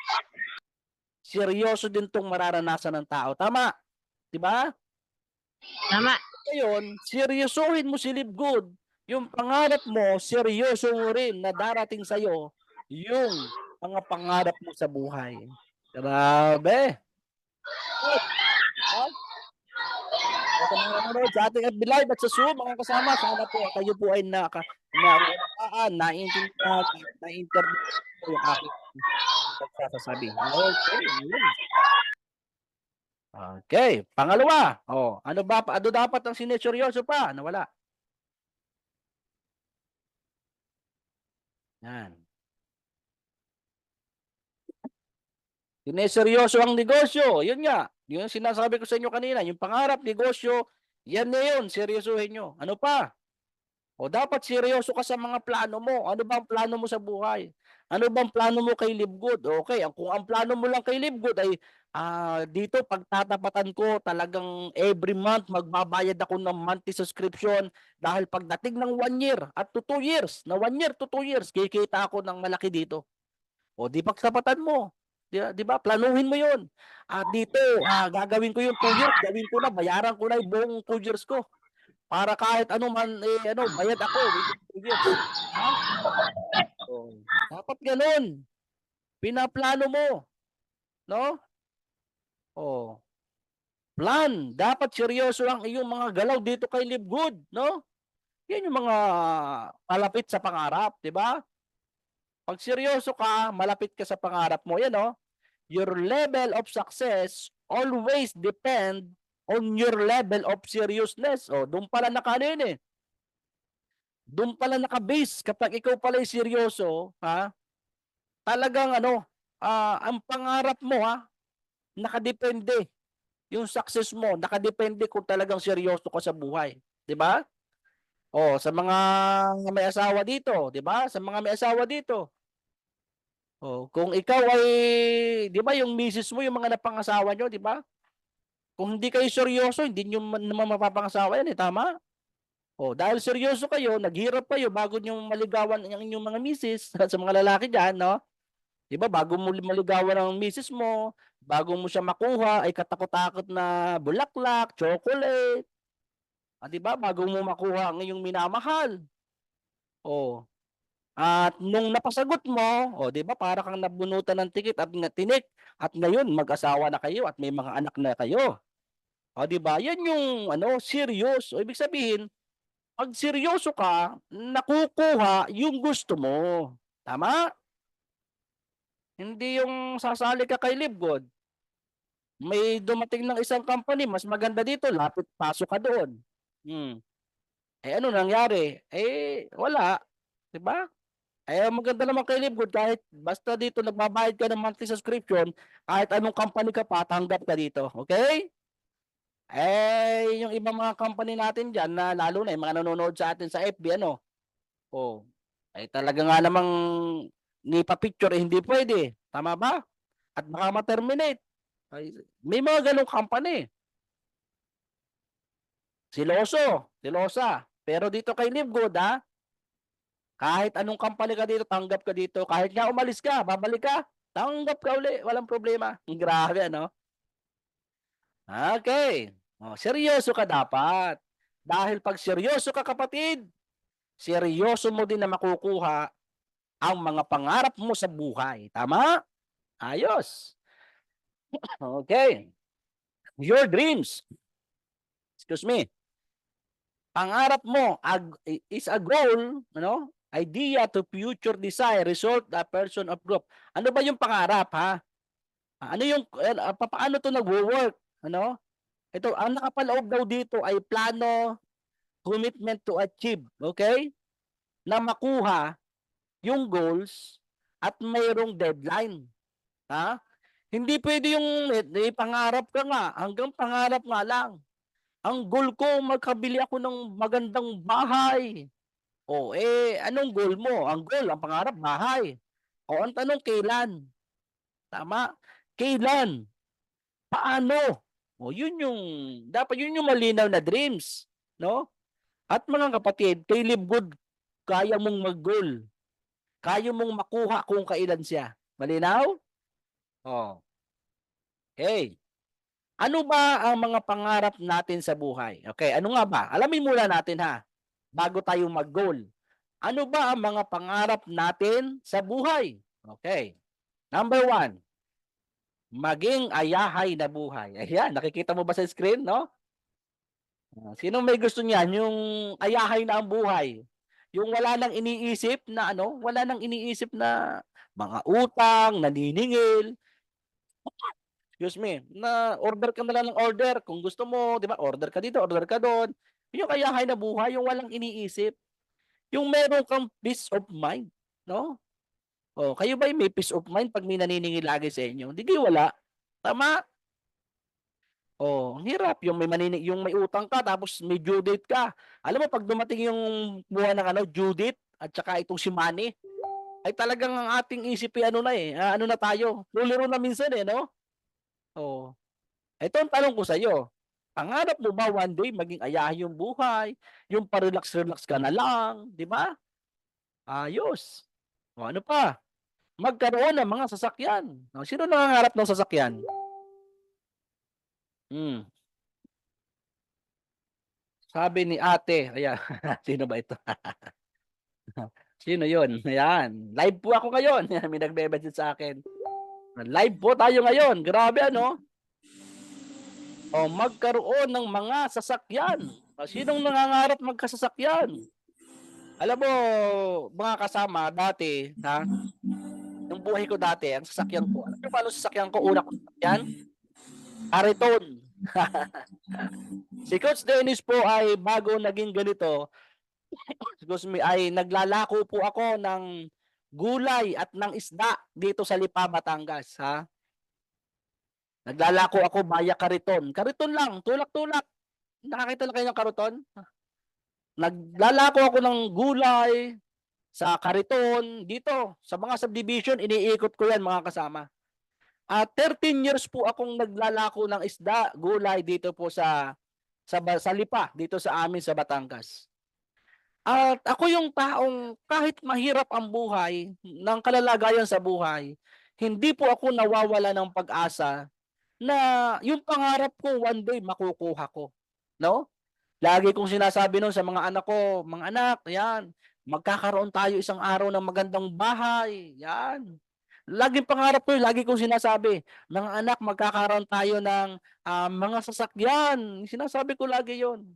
Seryoso din itong mararanasan ng tao. Tama? Diba? Tama. Ngayon, seryosohin mo si Livegood. Yung pangarap mo, seryoso mo rin na darating sa'yo yung mga pangarap mo sa buhay. Grabe. Sa mga nanonood sa ating FB Live at sa Zoom, mga kasama, sana po kayo po ay na-interview po yung aking pagsasasabi. Okay, pangalawa. Ano dapat ang sineseryoso pa? Nawala. Yan. Sineseryoso ang negosyo. Yun nga. Yung sinasabi ko sa inyo kanina, yung pangarap, negosyo, yan na yun. Seryosohin nyo. Ano pa? Dapat seryoso ka sa mga plano mo. Ano ba ang plano mo sa buhay? Ano bang plano mo kay Livegood? Okay, kung ang plano mo lang kay Livegood ay dito pagtatapatan ko talagang every month magbabayad ako ng monthly subscription dahil pagdating ng 1 year at to 2 years, na 1 year to 2 years, kikita ako ng malaki dito. Di pagtapatan mo. Di ba? Planuhin mo yun. Dito, gagawin ko yung 2 years, gawin ko na, bayaran ko na yung buong 2 years ko. Para kahit ano man, bayad ako within 2 years. Ha? Dapat ganun. Pinaplano mo. No? Plan. Dapat seryoso ang iyong mga galaw dito kay Livegood. No? Yan yung mga malapit sa pangarap. Diba? Pag seryoso ka, malapit ka sa pangarap mo. Yan, no? Your level of success always depend on your level of seriousness. Doon pala yun eh. Doon pala naka-base kapag ikaw pala ay seryoso, ha? Talagang ang pangarap mo, nakadepende. Yung success mo, nakadepende kung talagang seryoso ka sa buhay, 'di ba? Sa mga may asawa dito, 'di ba? Sa mga may asawa dito. Kung ikaw ay, 'di ba, yung misis mo, yung mga napangasawa nyo, 'di ba? Kung hindi kayo seryoso, hindi nyo naman mapapangasawa yan, tama? Dahil seryoso kayo, naghirap kayo bago nyo maligawan ang inyong mga misis sa mga lalaki dyan, no? Diba, bago mo maligawan ang misis mo, bago mo siya makuha, ay katakot-takot na bulaklak, chocolate. Diba, bago mo makuha ang iyong minamahal. At nung napasagot mo, diba, para kang nabunutan ng tikit at tinik, at ngayon mag-asawa na kayo at may mga anak na kayo. Diba, yan yung serious. Ibig sabihin, pag seryoso ka, nakukuha yung gusto mo. Tama? Hindi yung sasali ka kay Livegood. may dumating ng isang company, mas maganda dito, lapit pasok ka doon. Hmm. Eh ano nangyari? Eh wala, 'di ba? Eh ang maganda naman kay Livegood kahit basta dito nagbabayad ka ng monthly subscription, kahit anong company ka pa, tanggap ka dito, okay? Eh yung ibang mga company natin diyan na lalo na yung mga nanonood sa atin sa FB ano, oh, ay talaga nga namang ni pa-picture eh, hindi pwede, tama ba? At baka ma-terminate. Ay, may mga ganong company. Siloso, silosa. Pero dito kay Livegood ha, kahit anong company ka dito, tanggap ka dito. Kahit nga umalis ka, babalik ka, tanggap ka uli, walang problema. Grabe ano? Okay. Oh, seryoso ka dapat. Dahil pag seryoso ka kapatid, seryoso mo din na makukuha ang mga pangarap mo sa buhay. Tama? Ayos. Okay. Your dreams. Excuse me. Pangarap mo is a goal, ano? Idea to future desire, result, a person of group. Ano ba yung pangarap, ha? Ano yung, paano to nagwo-work? Ano? Ito, ang nakapaloob daw dito ay plano, commitment to achieve, okay? Na makuha yung goals at mayroong deadline, ha? Hindi pwede yung pangarap ka nga, hanggang pangarap nga lang. Ang goal ko, magkabili ako ng magandang bahay. O, anong goal mo? Ang goal, ang pangarap, bahay. O, ang tanong, kailan? Tama? Kailan? Paano? O, dapat yun yung malinaw na dreams. No? At mga kapatid, kay Live Good, kaya mong mag-goal. Kaya mong makuha kung kailan siya. Malinaw? O, okay. Ano ba ang mga pangarap natin sa buhay? Okay, ano nga ba? Alamin muna natin ha, bago tayo mag-goal. Ano ba ang mga pangarap natin sa buhay? Okay. Number 1, maging ayahay na buhay. Ayan, nakikita mo ba sa screen, no? Sino may gusto niyan? Yung ayahay na ang buhay. Yung wala nang iniisip na ano, wala nang iniisip na mga utang, naniningil, excuse me, na order ka na lang ng order. Kung gusto mo, di ba, order ka dito, order ka doon. Yung ayahay na buhay, yung walang iniisip. Yung meron kang peace of mind, no? Oh, kayo ba may peace of mind pag may naniningil lagi sa inyo? Hindi kayo wala. Tama? Oh, ang hirap yung yung may utang ka tapos may due date ka. Alam mo pag dumating yung buwan ng ano, due date at saka itong si money, ay talagang ang ating isipin ano na ano na tayo. Luliro na minsan no? Oh. Ito ang tanong ko sa iyo. Pangarap mo ba one day maging ayahin yung buhay, yung pa-relax-relax ka na lang, di ba? Ayos. O ano pa? Magkaroon ng mga sasakyan. O, sino nangangarap ng sasakyan? Sabi ni ate, ayan, sino ba ito? Sino yon? Ayan, live po ako ngayon. May nagbe-message sa akin. Live po tayo ngayon. Grabe ano? O, magkaroon ng mga sasakyan. O, sinong nangangarap magkasasakyan? Alam mo, mga kasama, dati, ha? Yung buhay ko dati, ang sasakyan ko. Alam mo paano sasakyan ko? Una ko sasakyan? Kariton. Si Coach Dennis po ay bago naging ganito, excuse me, ay naglalako po ako ng gulay at ng isda dito sa Lipa, Batangas, ha? Naglalako ako via kariton. Kariton lang, tulak-tulak. Nakakita na kayo ng kariton? Naglalako ako ng gulay sa kariton dito sa mga subdivision, iniikot ko 'yan mga kasama. At 13 years po akong naglalako ng isda, gulay dito po sa Lipa, dito sa amin sa Batangas. At ako yung taong kahit mahirap ang buhay, ng kalalagayan sa buhay, hindi po ako nawawala ng pag-asa na yung pangarap ko one day makukuha ko, no? Lagi kong sinasabi nun sa mga anak ko, mga anak, yan, magkakaroon tayo isang araw ng magandang bahay, yan. Laging pangarap ko, lagi kong sinasabi, mga anak, magkakaroon tayo ng mga sasakyan. Sinasabi ko lagi yon.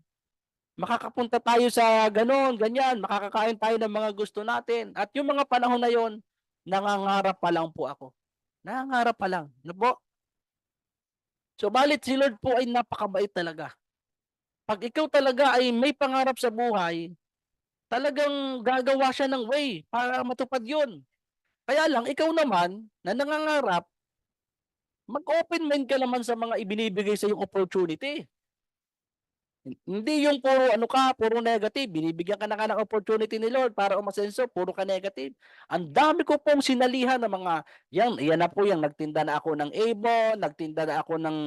Makakapunta tayo sa ganon, ganyan, makakakain tayo ng mga gusto natin. At yung mga panahon na yon, nangangarap pa lang po ako. Nangangarap pa lang. Ano po? Subalit si Lord po ay napakabait talaga. Pag ikaw talaga ay may pangarap sa buhay, talagang gagawa siya ng way para matupad yun. Kaya lang, ikaw naman na nangangarap, mag-open mind ka naman sa mga ibinibigay sa yung opportunity. Hindi yung puro ano ka, puro negative. Binibigyan ka na ka ng opportunity ni Lord para umasenso, puro ka negative. Ang dami ko pong sinalihan ng mga, yan na po yung nagtinda na ako ng Avon, nagtinda na ako ng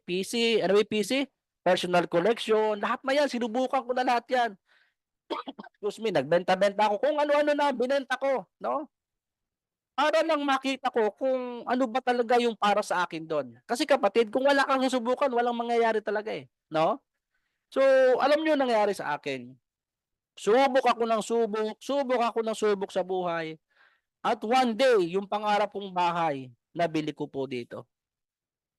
PC, ano yung PC? Personal collection, lahat na yan, sinubukan ko na lahat yan. Excuse me, nagbenta-benta ako kung ano-ano na binenta ko, no? Para lang makita ko kung ano ba talaga yung para sa akin doon. Kasi kapatid, kung wala kang susubukan, walang mangyayari talaga eh, no? So, alam niyo nangyari sa akin. Subok ako ng subok ako ng subok sa buhay. At one day, yung pangarap kong bahay, nabili ko po dito.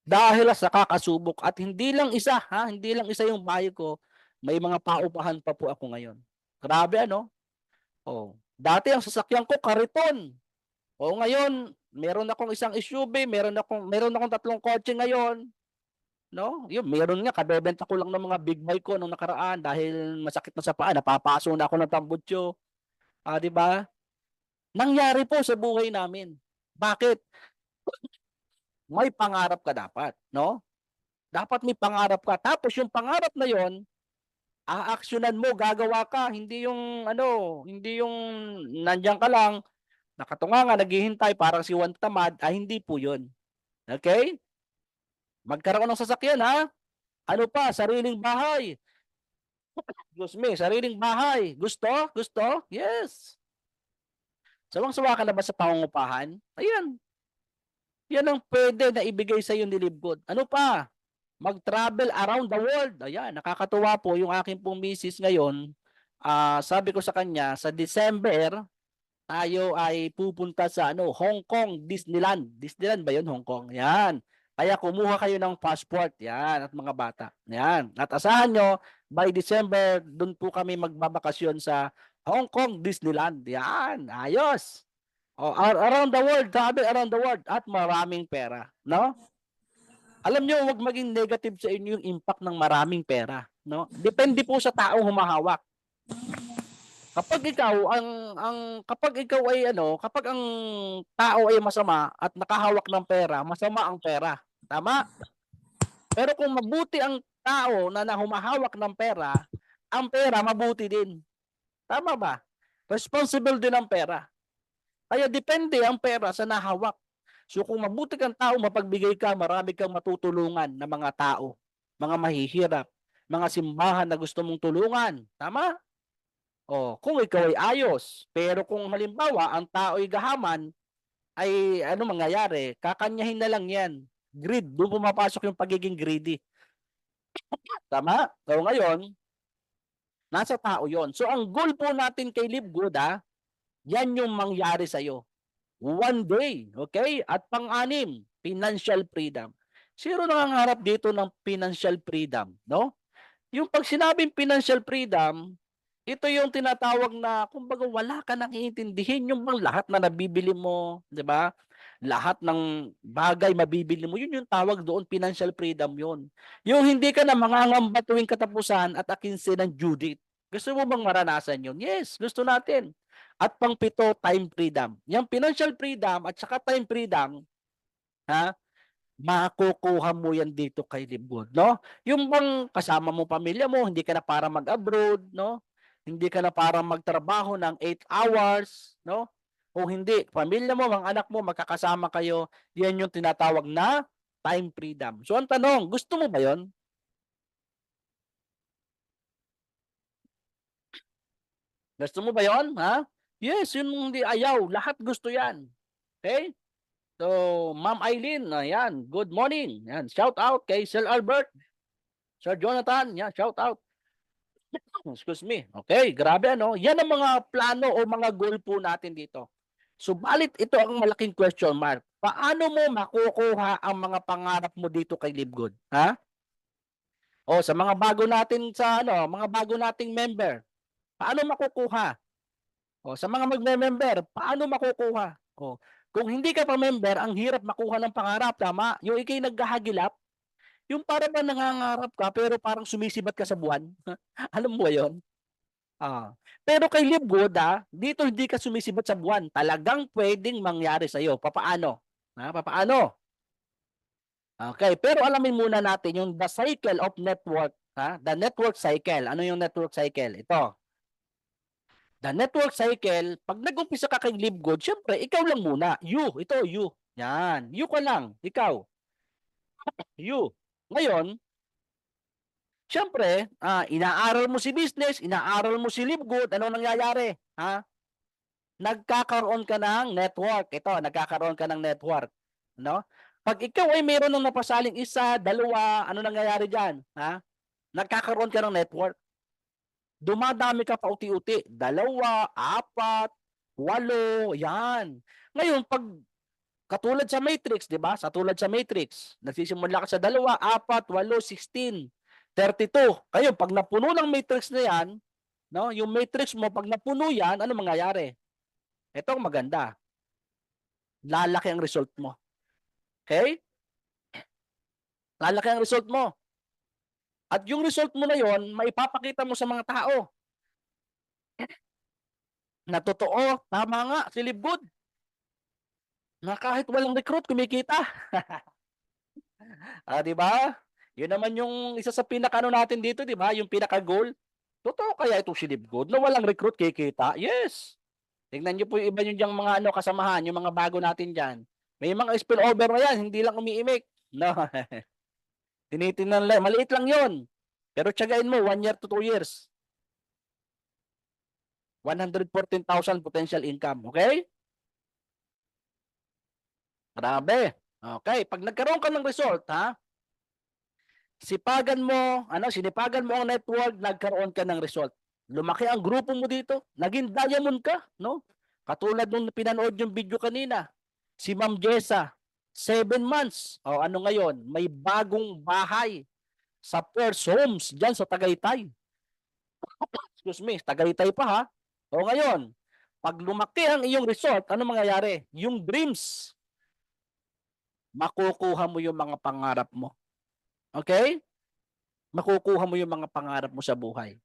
Dahil sa kakasubok at hindi lang isa, ha, hindi lang isa yung bahay ko, may mga paupahan pa po ako ngayon. Grabe ano? Oh, dati ang sasakyan ko kariton. O ngayon, meron akong isang SUV, meron akong 3 kotse ngayon, no? Yun, meron nga kabebenta ko lang ng mga big bike ko nung nakaraan dahil masakit na sa paa, napapaso na ako ng tambutso. Ah, 'di ba? Nangyari po sa buhay namin. Bakit? May pangarap ka dapat, no? Dapat may pangarap ka. Tapos yung pangarap na 'yon, aaksiyunan mo, gagawa ka, hindi yung ano, hindi yung nandiyan ka lang, nakatunga naghihintay parang si Juan Tamad, hindi po 'yon. Okay? Magkaroon ng sasakyan ha. Ano pa, sariling bahay. Excuse me, sariling bahay. Gusto? Gusto? Yes. Sawang-sawa ka na ba sa pangungupahan? Ayan. Yan ang pwede na ibigay sa iyo ni Libgod. Ano pa? Mag-travel around the world. Ayan, nakakatuwa po yung aking pong misis ngayon. Sabi ko sa kanya, sa December, tayo ay pupunta sa Hong Kong, Disneyland. Disneyland ba yun, Hong Kong? Yan. Kaya kumuha kayo ng passport. Yan, at mga bata. Yan. At asahan nyo, by December, dun po kami magbabakasyon sa Hong Kong, Disneyland. Yan. Ayos. Around the world, travel around the world at maraming pera, no? Alam nyo, huwag maging negative sa inyo yung impact ng maraming pera, no? Depende po sa taong humahawak. Kapag ikaw ay kapag ang tao ay masama at nakahawak ng pera, masama ang pera. Tama? Pero kung mabuti ang tao na humahawak ng pera, ang pera mabuti din. Tama ba? Responsible din ang pera. Kaya depende ang pera sa nahawak. So kung mabuti kang tao, mapagbigay ka, marami kang matutulungan na mga tao, mga mahihirap, mga simbahan na gusto mong tulungan. Tama? Kung ikaw ay ayos, pero kung halimbawa ang tao ay gahaman, ay ano mangyayari? Kakanyahin na lang yan. Greed, doon pumapasok yung pagiging greedy. Tama? So ngayon, nasa tao yon. So ang goal po natin kay Live Good, yan yung mangyari sa'yo. One day, okay? At pang-anim, financial freedom. Sino nangangarap dito ng financial freedom, no? Yung pag sinabing financial freedom, ito yung tinatawag na, kumbaga wala ka nang iintindihin yung bang lahat na nabibili mo, di ba? Lahat ng bagay mabibili mo, yun yung tawag doon, financial freedom yun. Yung hindi ka na mangangamba tuwing katapusan at akinse ng due date. Gusto mo bang maranasan yun? Yes, gusto natin. At pang-pito, time freedom. Yung financial freedom at saka time freedom, makukuha mo yan dito kay Live Good, no? Yung bang kasama mo pamilya mo, hindi ka na para mag-abroad, no? Hindi ka na para magtrabaho ng 8 hours, no? O hindi, pamilya mo, mga anak mo, magkakasama kayo, yan yung tinatawag na time freedom. So ang tanong, gusto mo ba yon? Gusto mo ba yon, ha? Yes, yun hindi ayaw. Lahat gusto yan. Okay? So, Ma'am Eileen, ayan, good morning. Yan, shout out kay Sir Albert. Sir Jonathan, yan, shout out. Excuse me. Okay, grabe ano. Yan ang mga plano o mga goal po natin dito. Subalit ito ang malaking question mark. Paano mo makukuha ang mga pangarap mo dito kay Live Good? Ha? Sa mga bago natin mga bago nating member, paano makukuha? Sa mga magme-member, paano makukuha? Kung hindi ka pa member, ang hirap makuha ng pangarap, tama? Yung ikay naghahagilap, Yung para bang nangangarap ka pero parang sumisibat ka sa buwan. Alam mo ba yun? Pero kay Live Good, dito hindi ka sumisibat sa buwan. Talagang pwedeng mangyari sa'yo. Papaano? Papaano? Okay, pero alamin muna natin yung the cycle of network. The network cycle. Ano yung network cycle? Ito. The network cycle, pag nag-umpisa ka kay Live Good, syempre, ikaw lang muna. You. Yan. You ka lang. Ikaw. You. Ngayon, syempre, inaaral mo si business, inaaral mo si Live Good, ano nangyayari? Nagkakaroon ka ng network. Ito, nagkakaroon ka ng network. No? Pag ikaw ay mayroon ng napasaling isa, dalawa, ano nangyayari diyan? Nagkakaroon ka ng network. Dumadami ka pa uti-uti. 2, 4, 8, yan. Ngayon, pag katulad sa matrix, di ba? Katulad sa matrix, nagsisimula ka sa 2, 4, 8, 16, 32. Kayo, pag napuno ng matrix na yan, no, yung matrix mo, pag napuno yan, ano mangyayari? Ito ang maganda. Lalaki ang result mo. Okay? Lalaki ang result mo. At yung result mo na yon, maipapakita mo sa mga tao na totoo, tama nga, si Live Good. Na kahit walang recruit, kumikita. Di ba? Yun naman yung isa sa pinaka-ano natin dito, di ba? Yung pinaka-goal. Totoo kaya itong si Live Good na walang recruit, kikita? Yes. Tingnan niyo po yung iba yung diyang mga kasamahan, yung mga bago natin dyan. May mga spillover na yan, hindi lang umiimik. No. Tinitingnan lang. Maliit lang yun. Pero tiyagain mo, 1 year to 2 years. 114,000 potential income. Okay? Grabe. Okay. Pag nagkaroon ka ng result, sinipagan mo ang network, nagkaroon ka ng result. Lumaki ang grupo mo dito. Naging diamond ka, no? Katulad nung pinanood yung video kanina. Si Ma'am Jessa, 7 months. Ano ngayon? May bagong bahay sa First Homes dyan sa Tagaytay. Excuse me, Tagaytay pa ngayon, pag lumaki ang iyong result, ano mangyayari? Yung dreams, makukuha mo yung mga pangarap mo. Okay? Makukuha mo yung mga pangarap mo sa buhay.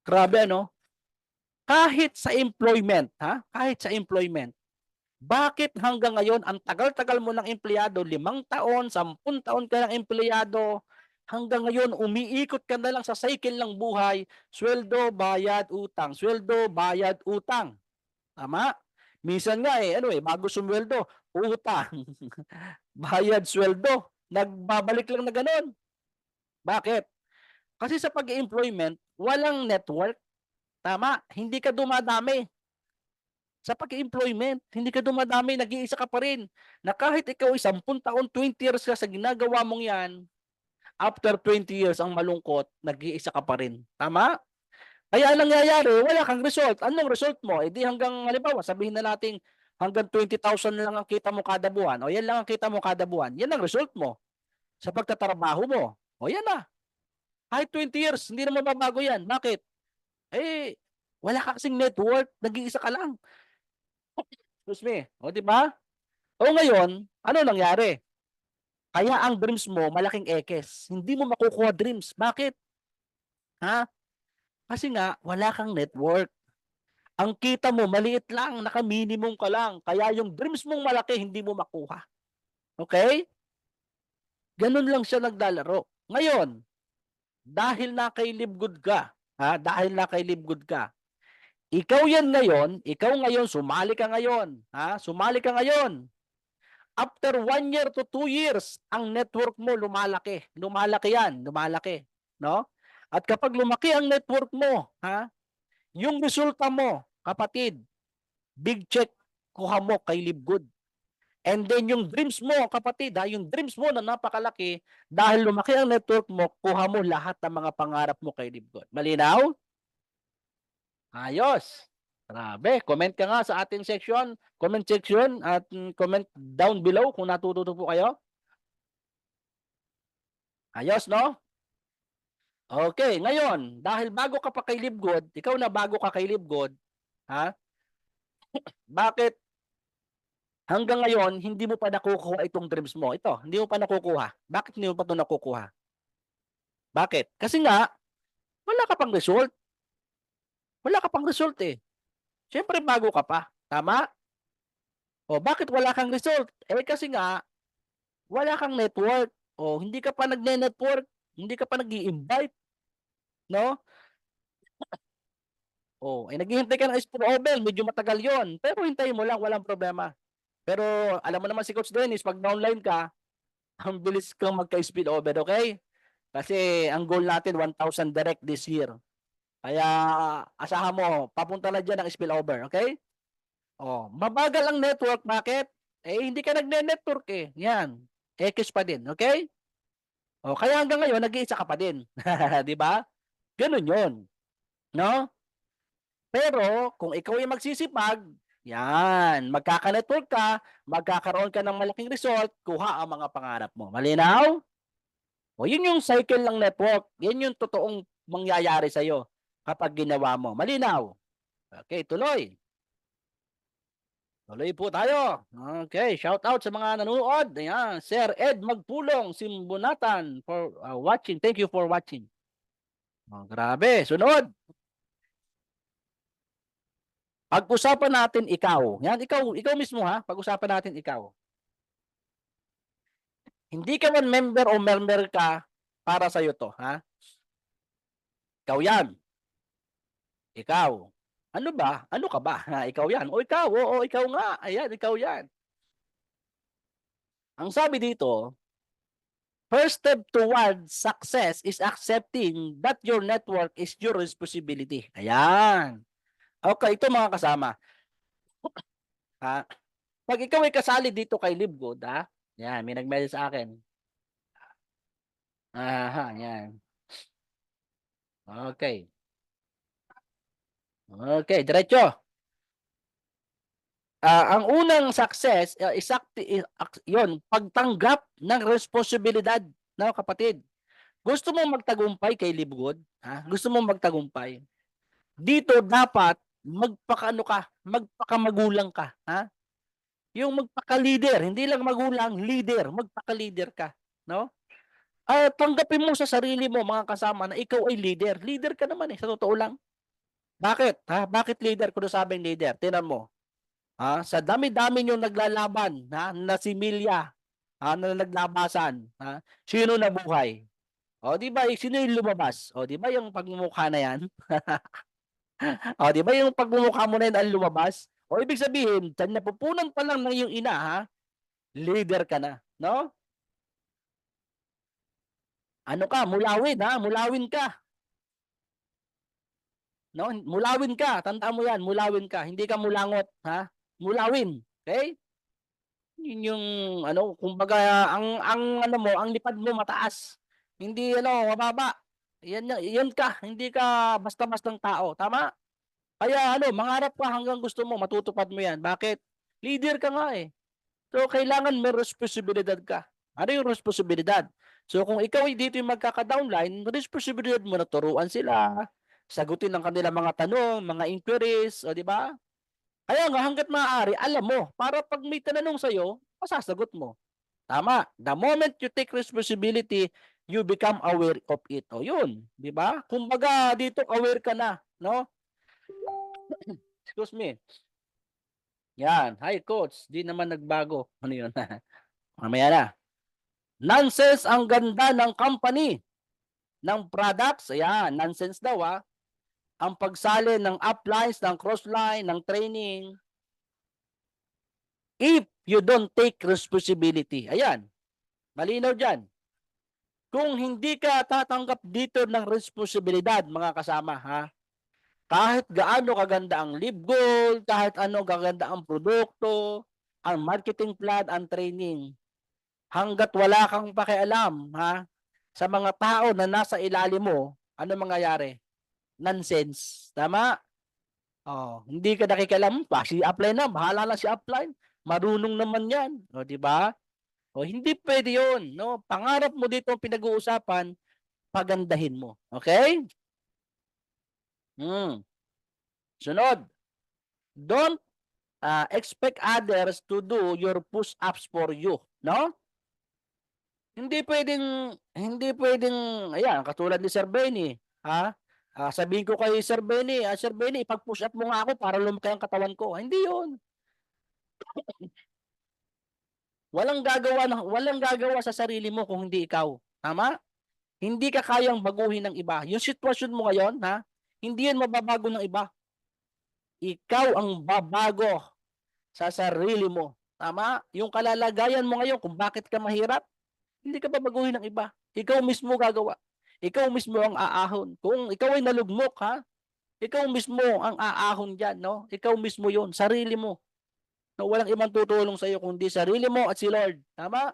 Grabe, ano? Kahit sa employment, Kahit sa employment, bakit hanggang ngayon, ang tagal-tagal mo ng empleyado, 5 taon, 10 taon ka ng empleyado, hanggang ngayon, umiikot ka na lang sa cycle ng buhay, sweldo, bayad, utang, sweldo, bayad, utang. Tama? Minsan nga bago sumweldo, utang, bayad, sweldo, nagbabalik lang na ganun. Bakit? Kasi sa pag-employment, walang network. Tama? Hindi ka dumadami. Sa pag-employment, hindi ka dumadami, nag-iisa ka pa rin. Na kahit ikaw ay 10 taon, 20 years ka sa ginagawa mong yan, after 20 years ang malungkot, nag-iisa ka pa rin. Tama? Kaya ang nangyayari, wala kang result. Anong result mo? Di hanggang, halimbawa, sabihin na natin, hanggang 20,000 lang ang kita mo kada buwan. Yan lang ang kita mo kada buwan. Yan ang result mo sa pagtatrabaho mo. Yan na. Kahit 20 years, hindi na mababago yan. Bakit? Wala ka kasing network. Nag-iisa ka lang. Excuse me. Di ba? Ngayon, ano nangyari? Kaya ang dreams mo, malaking ekes. Hindi mo makukuha dreams. Bakit? Kasi nga, wala kang network. Ang kita mo, maliit lang, naka-minimum ka lang. Kaya yung dreams mong malaki, hindi mo makuha. Okay? Ganun lang siya naglalaro. Ngayon, dahil na kay Live Good ka, ikaw ngayon, sumali ka ngayon. Sumali ka ngayon. After 1 year to 2 years, ang network mo lumalaki. Lumalaki yan, lumalaki. No? At kapag lumaki ang network mo, yung resulta mo, kapatid, big check, kuha mo kay Live Good. And then yung dreams mo, kapatid, yung dreams mo na napakalaki, dahil lumaki ang network mo, kuha mo lahat ng mga pangarap mo kay Live Good. Malinaw? Ayos. Grabe. Comment ka nga sa ating section, comment section, at comment down below kung natututo po kayo. Ayos, no? Okay, ngayon, dahil bago ka pa kay Live Good, ikaw na bago ka kay Live Good, bakit hanggang ngayon, hindi mo pa nakukuha itong dreams mo. Ito, hindi mo pa nakukuha. Bakit hindi mo pa ito nakukuha? Bakit? Kasi nga, wala ka pang result. Wala ka pang result eh. Siyempre, bago ka pa. Tama? O, bakit wala kang result? Eh, kasi nga, wala kang network. O, hindi ka pa nagne-network. Hindi ka pa nag-i-invite. No? O, eh, naghihintay ka ng spillover. Medyo matagal yon. Pero hintayin mo lang, walang problema. Pero, alam mo naman si Coach Dennis, pag downline ka, ang bilis kang magka-spillover, okay? Kasi ang goal natin 1,000 direct this year. Kaya asahan mo, papunta na diyan ang spillover, okay? Oh, mabagal ang network, bakit? Eh hindi ka nagne-network eh. Yan. X pa din, okay? Oh, kaya hanggang ngayon nag-iisa ka pa din. 'Di ba? Ganun 'yon, no? Pero kung ikaw ay magsisipag, yan, magkaka-network ka, magkakaroon ka ng malaking result, kuha ang mga pangarap mo. Malinaw? O yun yung cycle ng network. Yan yung totoong mangyayari sa iyo kapag ginawa mo. Malinaw? Okay, tuloy. Tuloy po tayo. Okay, shout out sa mga nanonood. Ayan, Sir Ed Magpulong, Simbunatan for watching. Thank you for watching. Oh, grabe. Sunod. Pag-usapan natin ikaw. Yan, ikaw mismo ha. Pag-usapan natin ikaw. Hindi ka man member o member ka, para sa iyo to, ha? Ikaw yan. Ikaw. Ano ba? Ano ka ba? Ha, ikaw yan. O ikaw, oo, ikaw nga. Ayan, ikaw yan. Ang sabi dito, first step toward success is accepting that your network is your responsibility. Ayan. Okay, ito mga kasama. Ha? Pag ikaw ay kasali dito kay Libgood, ha? Yan, may nag-message sa akin. Aha, yan. Okay. Okay, diretso. Ang unang success, yun, pagtanggap ng responsibilidad, no, kapatid. Gusto mong magtagumpay kay Libgood, ha? Gusto mong magtagumpay. Dito dapat magpakaano ka, magpakamagulang ka, ha? Yung magpaka-leader, hindi lang magulang, leader, magpaka-leader ka, no? Tanggapin mo sa sarili mo, mga kasama, na ikaw ay leader. Leader ka naman eh, sa totoo lang. Bakit? Ha? Bakit leader? Kung sabing leader, tingnan mo. Ha? Sa dami-dami yung naglalaban, ha? Na si Milya, ha? Na naglabasan, ha? Sino nabuhay? O, di ba? Sino yung lumabas? O, di ba yung pagmumukha na yan? O, di ba yung pagmumukha mo na yan ang lumabas? O, ibig sabihin, dyan napupunan pa lang ng iyong ina, ha? Leader ka na, no? Ano ka? Mulawin, ha? Mulawin ka. No? Mulawin ka. Tandaan mo yan, mulawin ka. Hindi ka mulangot, ha? Mulawin. Okay? Yun yung ano, kumbaga ang ano mo, ang lipad mo mataas. Hindi ano, mababa. Yan ka, hindi ka basta-bastang tao, tama? Kaya ano, mangarap ka hanggang gusto mo, matutupad mo 'yan. Bakit? Leader ka nga eh. So kailangan may responsibilidad ka. Ano yung responsibilidad? So kung ikaw ay dito yung magkaka-downline, responsibilidad mo na turuan sila, sagutin ang kanilang mga tanong, mga inquiries, o di ba? Kaya nga, hanggat maaari, alam mo, para pag may tanong sa'yo, masasagot mo. Tama. The moment you take responsibility, you become aware of it. O yun, di ba? Kumbaga, dito aware ka na, no? Excuse me. Yan. Hi, coach. Di naman nagbago. Ano yun? Mamaya na. Nonsense ang ganda ng company, ng products. Ayan, nonsense daw ang pagsali ng uplines, ng crossline, ng training. If you don't take responsibility. Ayan. Malinaw dyan. Kung hindi ka tatanggap dito ng responsibilidad, mga kasama, ha? Kahit gaano kaganda ang live goal, kahit ano kaganda ang produkto, ang marketing plan, ang training, hanggat wala kang pakialam, ha? Sa mga tao na nasa ilalim mo, ano mangyayari? Nonsense. Tama? Oh, hindi ka nakikialam pa. Si upline na, bahala lang si upline. Marunong naman yan. O, di ba? O, hindi pwede yun. No? Pangarap mo dito ang pinag-uusapan, pagandahin mo. Okay? Sunod. Don't expect others to do your push-ups for you, no? Hindi pwedeng ayan, katulad ni Sir Benny, ha? Sabihin ko kay Sir Benny, Sir Benny, pag-push up mo nga ako para lumaki ang katawan ko. Hindi 'yun. Walang gagawa sa sarili mo kung hindi ikaw. Tama? Hindi ka kayang baguhin ng iba. Yung sitwasyon mo ngayon, ha? Hindi 'yan mababago ng iba. Ikaw ang babago sa sarili mo. Tama? Yung kalalagayan mo ngayon kung bakit ka mahirap, hindi ka babaguhin ng iba. Ikaw mismo gagawa. Ikaw mismo ang aahon. Kung ikaw ay nalugmok, ha? Ikaw mismo ang aahon diyan, no? Ikaw mismo 'yon, sarili mo. No, walang ibang tutulong sa iyo kundi sarili mo at si Lord. Tama?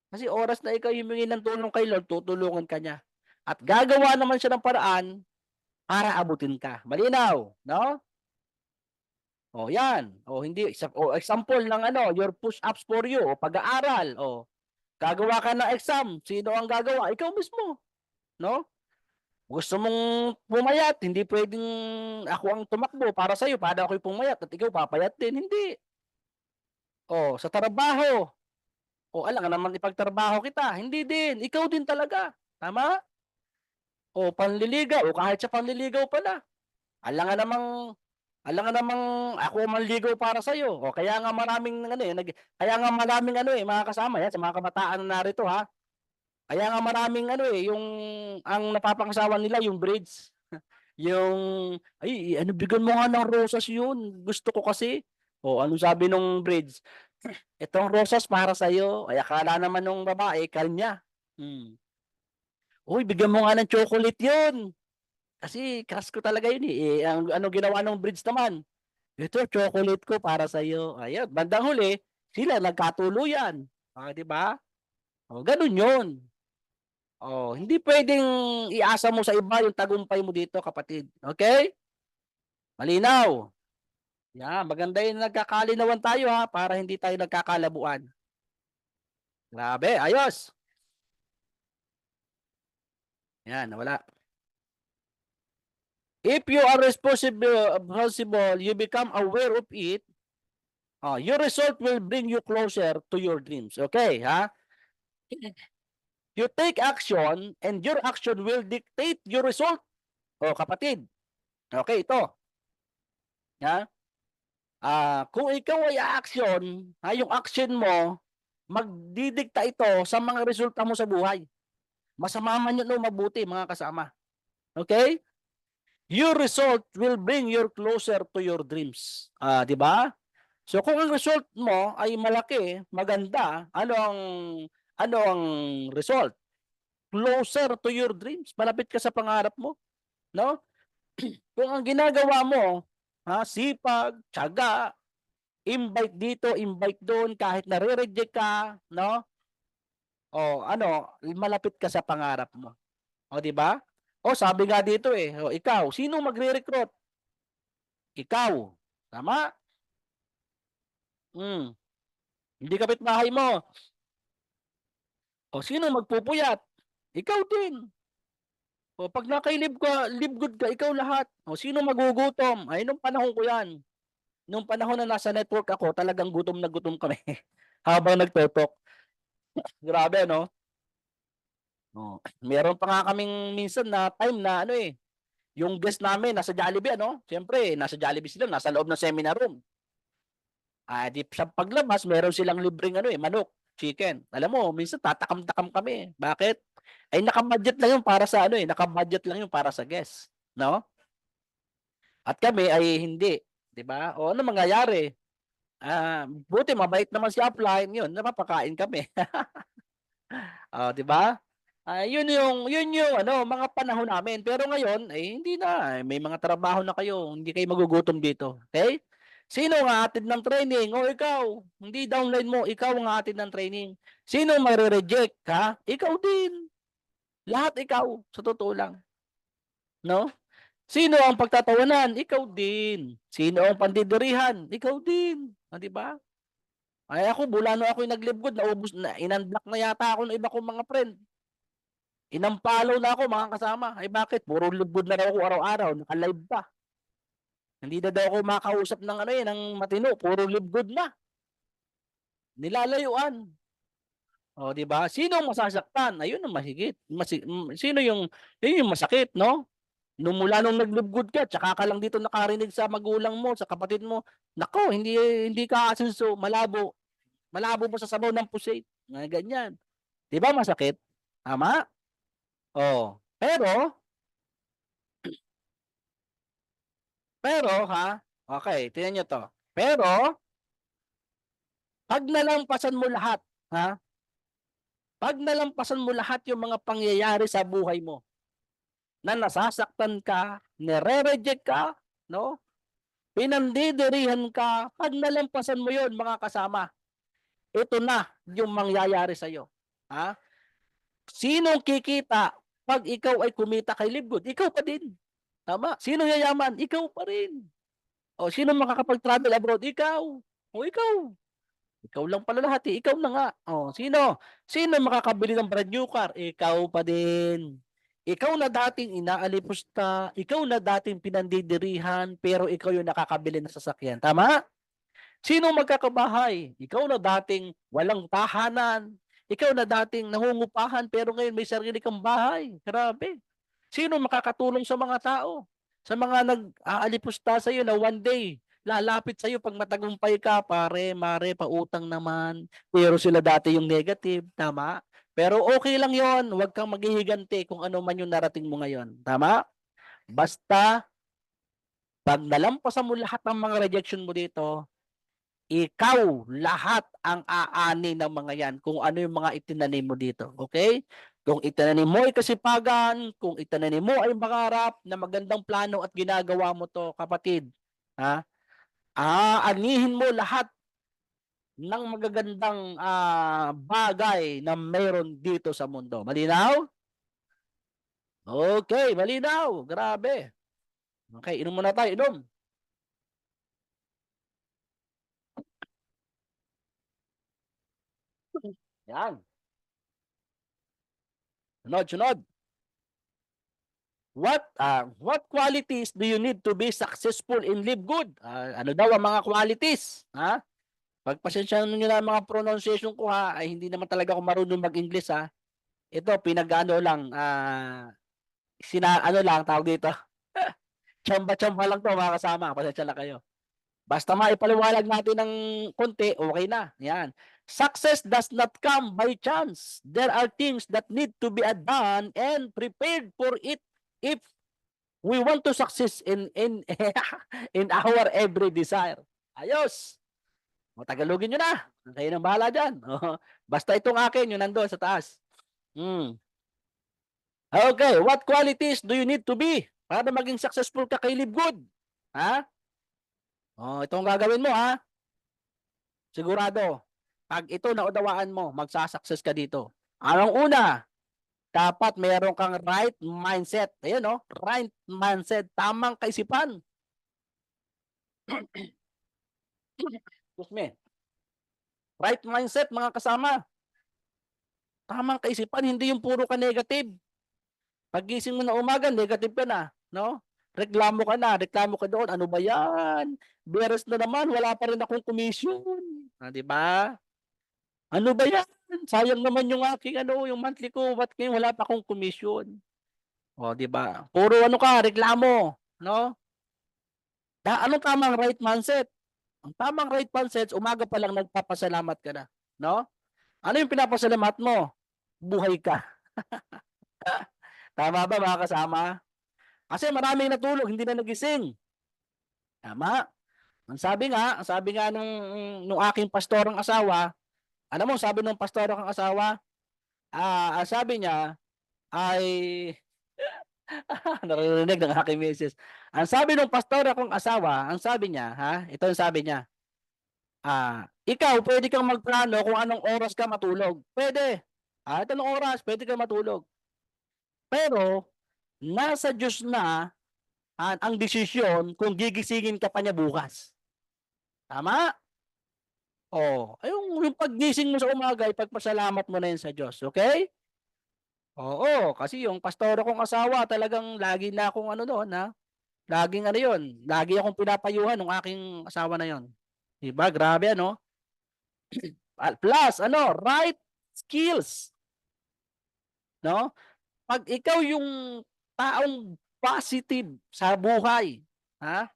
Kasi oras na ikaw humingi ng tulong kay Lord, tutulungan ka niya. At gagawa naman siya ng paraan para abutin ka. Malinaw, no? O yan. O hindi example ng your push-ups for you o pag-aaral o gagawa ka ng exam. Sino ang gagawa? Ikaw mismo, no? Gusto mong pumayat, hindi pwedeng ako ang tumakbo para sa iyo, para ako'y pumayat at ikaw papayat din. Hindi. O sa trabaho, o alam naman ipagtrabaho kita. Hindi din. Ikaw din talaga. Tama? O panliligaw, o kahit sa panliligaw pala. Alam nga namang ako manligaw para sa iyo. O kaya nga maraming mga kasama yan sa mga kabataan na narito, ha. Kaya nga maraming yung ang napapangasawa nila yung braids. Yung ay bigyan mo nga ng rosas yun. Gusto ko kasi. O ano sabi nung braids? Itong rosas para sa iyo. Ay akala naman nung babae kanya. Uy, bigyan mo nga ng chocolate yun. Kasi crush ko talaga yun eh. Ang ano ginawa ng bridge naman, ito chocolate ko para sa iyo. Ayun, bandang huli, sila nagkatuluyan. Di ba? O, ganun yun. O, hindi pwedeng iasa mo sa iba yung tagumpay mo dito, kapatid. Okay? Malinaw. Yan, maganda yung nagkakalinawan tayo, ha, para hindi tayo nagkakalabuan. Grabe, ayos. Yan, nawala. If you are responsible, you become aware of it, your result will bring you closer to your dreams. Okay, ha? You take action and your action will dictate your result. O, kapatid. Okay, ito. Ha? Kung ikaw ay action, yung action mo, magdidikta ito sa mga resulta mo sa buhay. Masama man yun o mabuti, mga kasama. Okay? Your result will bring you closer to your dreams. Di ba? So kung ang result mo ay malaki, maganda, ano ang result? Closer to your dreams. Malapit ka sa pangarap mo, no? Kung ang ginagawa mo, sipag, tiyaga, invite dito, invite doon, kahit nare-reject ka, no? O malapit ka sa pangarap mo. O di ba? O sabi nga dito ikaw, sino magre-recruit? Ikaw. Tama? Hindi kapitbahay mo. O sino magpupuyat? Ikaw din. O pag nakailib ka, live good ka, ikaw lahat. O sino magugutom? Ay, nung panahon ko yan. Nung panahon na nasa network ako, talagang gutom na gutom kami. Habang nagtotok. Grabe, no? Meron pa nga kaming minsan na time na yung guest namin nasa Jollibee, Siyempre, nasa Jollibee sila, nasa loob ng seminar room. Di sa paglabas, meron silang libreng manok, chicken. Alam mo, minsan tatakam-takam kami. Bakit? Ay naka-budget lang yun para sa naka-budget lang yun para sa guest, no? At kami ay hindi, 'di ba? O ano mangyayari? Buti mabait naman si upline, yun, napapakain kami. 'Di ba? Yun yung mga panahon namin. Pero ngayon, hindi na. May mga trabaho na kayo. Hindi kayo magugutom dito. Okay? Sino ang atid ng training? O ikaw. Hindi downline mo. Ikaw ang atid ng training. Sino ang magre-reject? Ikaw din. Lahat ikaw. Sa totoo lang. No? Sino ang pagtatawanan? Ikaw din. Sino ang pandidirihan? Ikaw din. Di ba? Ako, bulano ako yung naglibgod. Naubos na. Inunblock na yata ako ng iba kong mga friend. Inampalaw na ako, mga kasama. Ay bakit? Puro libgod na raw ako araw-araw. Naka-live pa. Hindi na daw ako makausap ng ano ng matino, puro live good na. Nilalayuan. O, di ba? Sino ang masasaktan? Ayun ang mahigit. Sino yun yung masakit, no? Mula nung nag-live good ka, tsaka ka lang dito nakarinig sa magulang mo, sa kapatid mo, nako, hindi ka asenso, malabo. Malabo mo sa sabaw ng pusit. Mga ganyan. Di ba masakit? Tama? Oh. Pero ha, okay, tingnan nyo to. Pero, pag nalampasan mo lahat, ha? Pag nalampasan mo lahat yung mga pangyayari sa buhay mo, na nasasaktan ka, nire-reject ka, no? Pinandidirihan ka, pag nalampasan mo yon mga kasama, ito na yung mangyayari sa'yo. Ha? Sinong kikita pag ikaw ay kumita kay Livegood? Ikaw pa din. Tama? Sino yayaman? Ikaw pa rin. O sino makakapag-travel abroad? Ikaw. O ikaw. Ikaw lang pala lahat eh. Ikaw na nga. O sino? Sino makakabili ng brand new car? Ikaw pa din. Ikaw na dating inaalipusta, ikaw na dating pinandidirihan, pero ikaw yung nakakabili ng sasakyan. Tama? Sino magkakabahay? Ikaw na dating walang tahanan. Ikaw na dating nangungupahan, pero ngayon may sarili kang bahay. Grabe. Sino makakatulong sa mga tao? Sa mga nag-aalipusta sa iyo na one day, lalapit sa iyo pag matagumpay ka, pare, mare, pautang naman. Pero sila dati yung negative, tama? Pero okay lang yon, huwag kang maghihiganti kung ano man yung narating mo ngayon. Tama? Basta, pag nalampasan mo lahat ng mga rejection mo dito, ikaw lahat ang aani ng mga yan kung ano yung mga itinanim mo dito. Okay? Kung itinanim mo ay kasipagan, kung itinanim mo ay pangarap na magandang plano at ginagawa mo to, kapatid, ha? Aanihin mo lahat ng magagandang bagay na meron dito sa mundo. Malinaw? Okay, malinaw. Grabe. Okay, inom muna tayo. Inom. Yan. Sunod. What qualities do you need to be successful in live good? Ano daw ang mga qualities? Ha? Pagpasensyahan niyo na mga pronunciation ko ha, ay hindi naman talaga ako marunong mag-English ha. Ito pinag-ano lang ano lang tawag dito. Chamba-chamba lang to mga kasama. Pasensya na kayo. Basta maipaliwanag natin ng konti, okay na. Yan. Success does not come by chance. There are things that need to be done and prepared for it if we want to success in in our every desire. Ayos. O, Tagalogin nyo na. Kayo nang bahala dyan. Basta itong akin, yun nandoon sa taas. Okay, what qualities do you need to be para maging successful ka kay Live Good? Ha? Itong gagawin mo ha. Sigurado, pag ito naudawaan mo, magsasucess ka dito. Anong una? Dapat mayroon kang right mindset. Ayun right mindset, tamang kaisipan. Excuse me. Right mindset mga kasama. Tamang kaisipan, hindi yung puro ka negative. Paggising mo na umaga, negative ka na, no? Reklamo ka doon. Ano ba yan? Beres na naman, wala pa rin akong commission. Di ba? Ano ba yan? Sayang naman yung aking yung monthly ko. Ba't ngayon wala pa akong commission? Di ba? Puro reklamo, no? Anong tamang right mindset? Ang tamang right mindset, umaga pa lang nagpapasalamat ka na, no? Ano yung pinapasalamat mo? Buhay ka. Tama ba mga kasama? Kasi maraming natulog, hindi na nagising. Tama? Ang sabi nga nung aking pastorang asawa, alam mo, sabi nung pastorang asawa, sabi niya ay naririnig ng aking misis. Ang sabi nung pastor akong asawa, ang sabi niya, ito yung sabi niya, ikaw, pwede kang magplano kung anong oras ka matulog. Pwede. Ito ng oras, pwede kang matulog. Pero, nasa Diyos na ang desisyon kung gigisingin ka pa niya bukas. Tama? Yung paggising mo sa umaga, ipagpasalamat mo na yun sa Diyos. Okay? Oo, kasi yung pastor akong asawa, talagang lagi na akong doon, Laging ano yun, lagi akong pinapayuhan ng aking asawa na yun. Diba? Grabe ano? Plus, ano, right skills. No? Pag ikaw yung taong positive sa buhay, ha?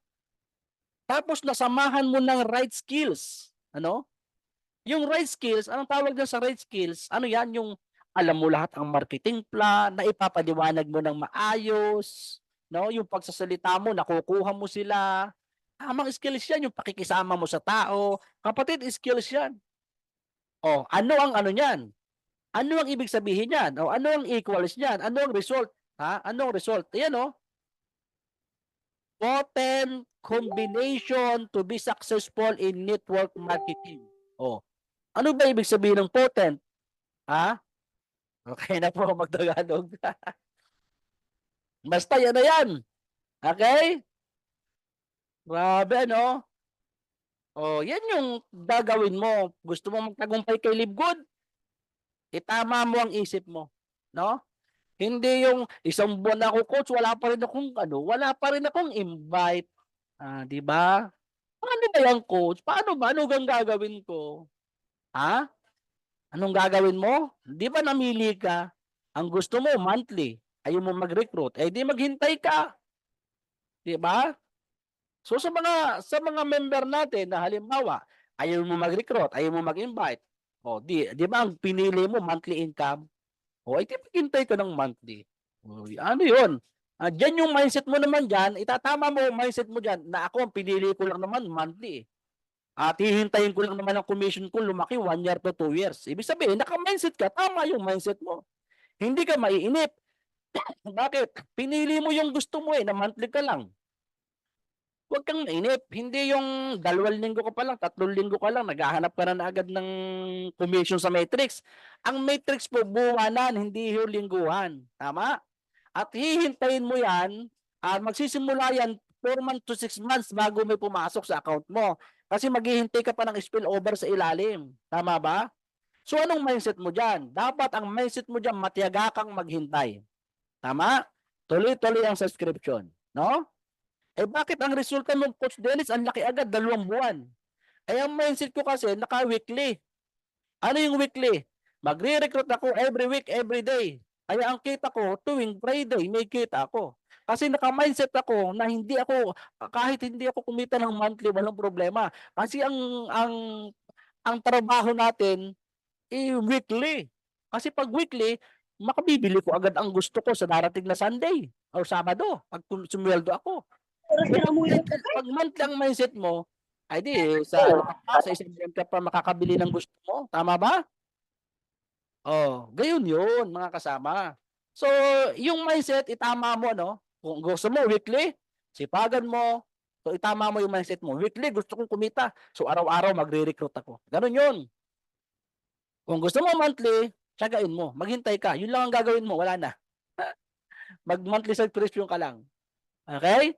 Tapos nasamahan mo ng right skills, ano? Yung right skills, anong tawag dyan sa right skills? Ano yan? Yung alam mo lahat ang marketing plan, na ipapaliwanag mo ng maayos, no? Yung pagsasalita mo, nakukuha mo sila. Tamang skills yan, yung pakikisama mo sa tao. Kapatid, skills yan. O, ano ang ano niyan? Ano ang ibig sabihin niyan? O, ano ang equals niyan? Ano ang result? Ha? Ano ang result? Ayan, o. Potent combination to be successful in network marketing. O, ano ba ibig sabihin ng potent? Ha? Okay na po magtagalog. Basta yan na yan. Okay? Grabe, ano? O, yan yung gagawin mo. Gusto mo magtagumpay kay Live Good? Itama mo ang isip mo. No? Hindi yung isang buwan ako, coach, wala pa rin akong ano, wala pa rin akong invite. Di ba? Paano ba yan, coach? Paano ba? Ano gang gagawin ko? Ha? Anong gagawin mo? Di ba namili ka? Ang gusto mo, monthly. Ayaw mo mag-recruit. Eh, di maghintay ka. Di ba? So, sa mga member natin na halimbawa, ayaw mo mag-recruit, ayaw mo mag-invite. O, di ba ang pinili mo, monthly income? O, di maghintay ka ng monthly. O, ano yun? Diyan yung mindset mo naman dyan, itatama mo yung mindset mo dyan na ako ang pinili ko lang naman monthly. At hihintayin ko lang naman ang commission ko lumaki 1 year to 2 years. Ibig sabihin, naka-mindset ka, tama yung mindset mo. Hindi ka maiinip. Bakit? Pinili mo yung gusto mo na monthly ka lang. Huwag kang mainip. Hindi yung 2 linggo ka pa lang, 3 linggo ka lang, naghahanap ka na agad ng commission sa matrix. Ang matrix po buwanan, hindi yung lingguhan. Tama? At hihintayin mo yan, magsisimula yan 4 months to 6 months bago may pumasok sa account mo. Kasi maghihintay ka pa ng spillover sa ilalim. Tama ba? So anong mindset mo dyan? Dapat ang mindset mo dyan, matiyaga kang maghintay. Tama? Tuloy-tuloy ang subscription. No? Eh bakit ang resulta mo, Coach Dennis, ang laki agad, 2 buwan? Eh ang mindset ko kasi, naka-weekly. Ano yung weekly? Magre-recruit ako every week, every day. Kaya ang kita ko, tuwing Friday, may kita ako. Kasi naka-mindset ako na hindi ako, kahit hindi ako kumita ng monthly, walang problema. Kasi ang trabaho natin, weekly. Kasi pag weekly, makabibili ko agad ang gusto ko sa darating na Sunday o Sabado, pag sumweldo ako. Pag monthly ang mindset mo, ay di, sa ano ka pa, sa isang buwan ka pa makakabili ng gusto mo. Tama ba? Oh, gayon yun, mga kasama. So, yung mindset, itama mo, no? Kung gusto mo, weekly, sipagan mo. So, itama mo yung mindset mo. Weekly, gusto kong kumita. So, araw-araw, magre-recruit ako. Ganon yun. Kung gusto mo monthly, tiyagain mo. Maghintay ka. Yun lang ang gagawin mo. Wala na. Mag-monthly subscription ka lang. Okay?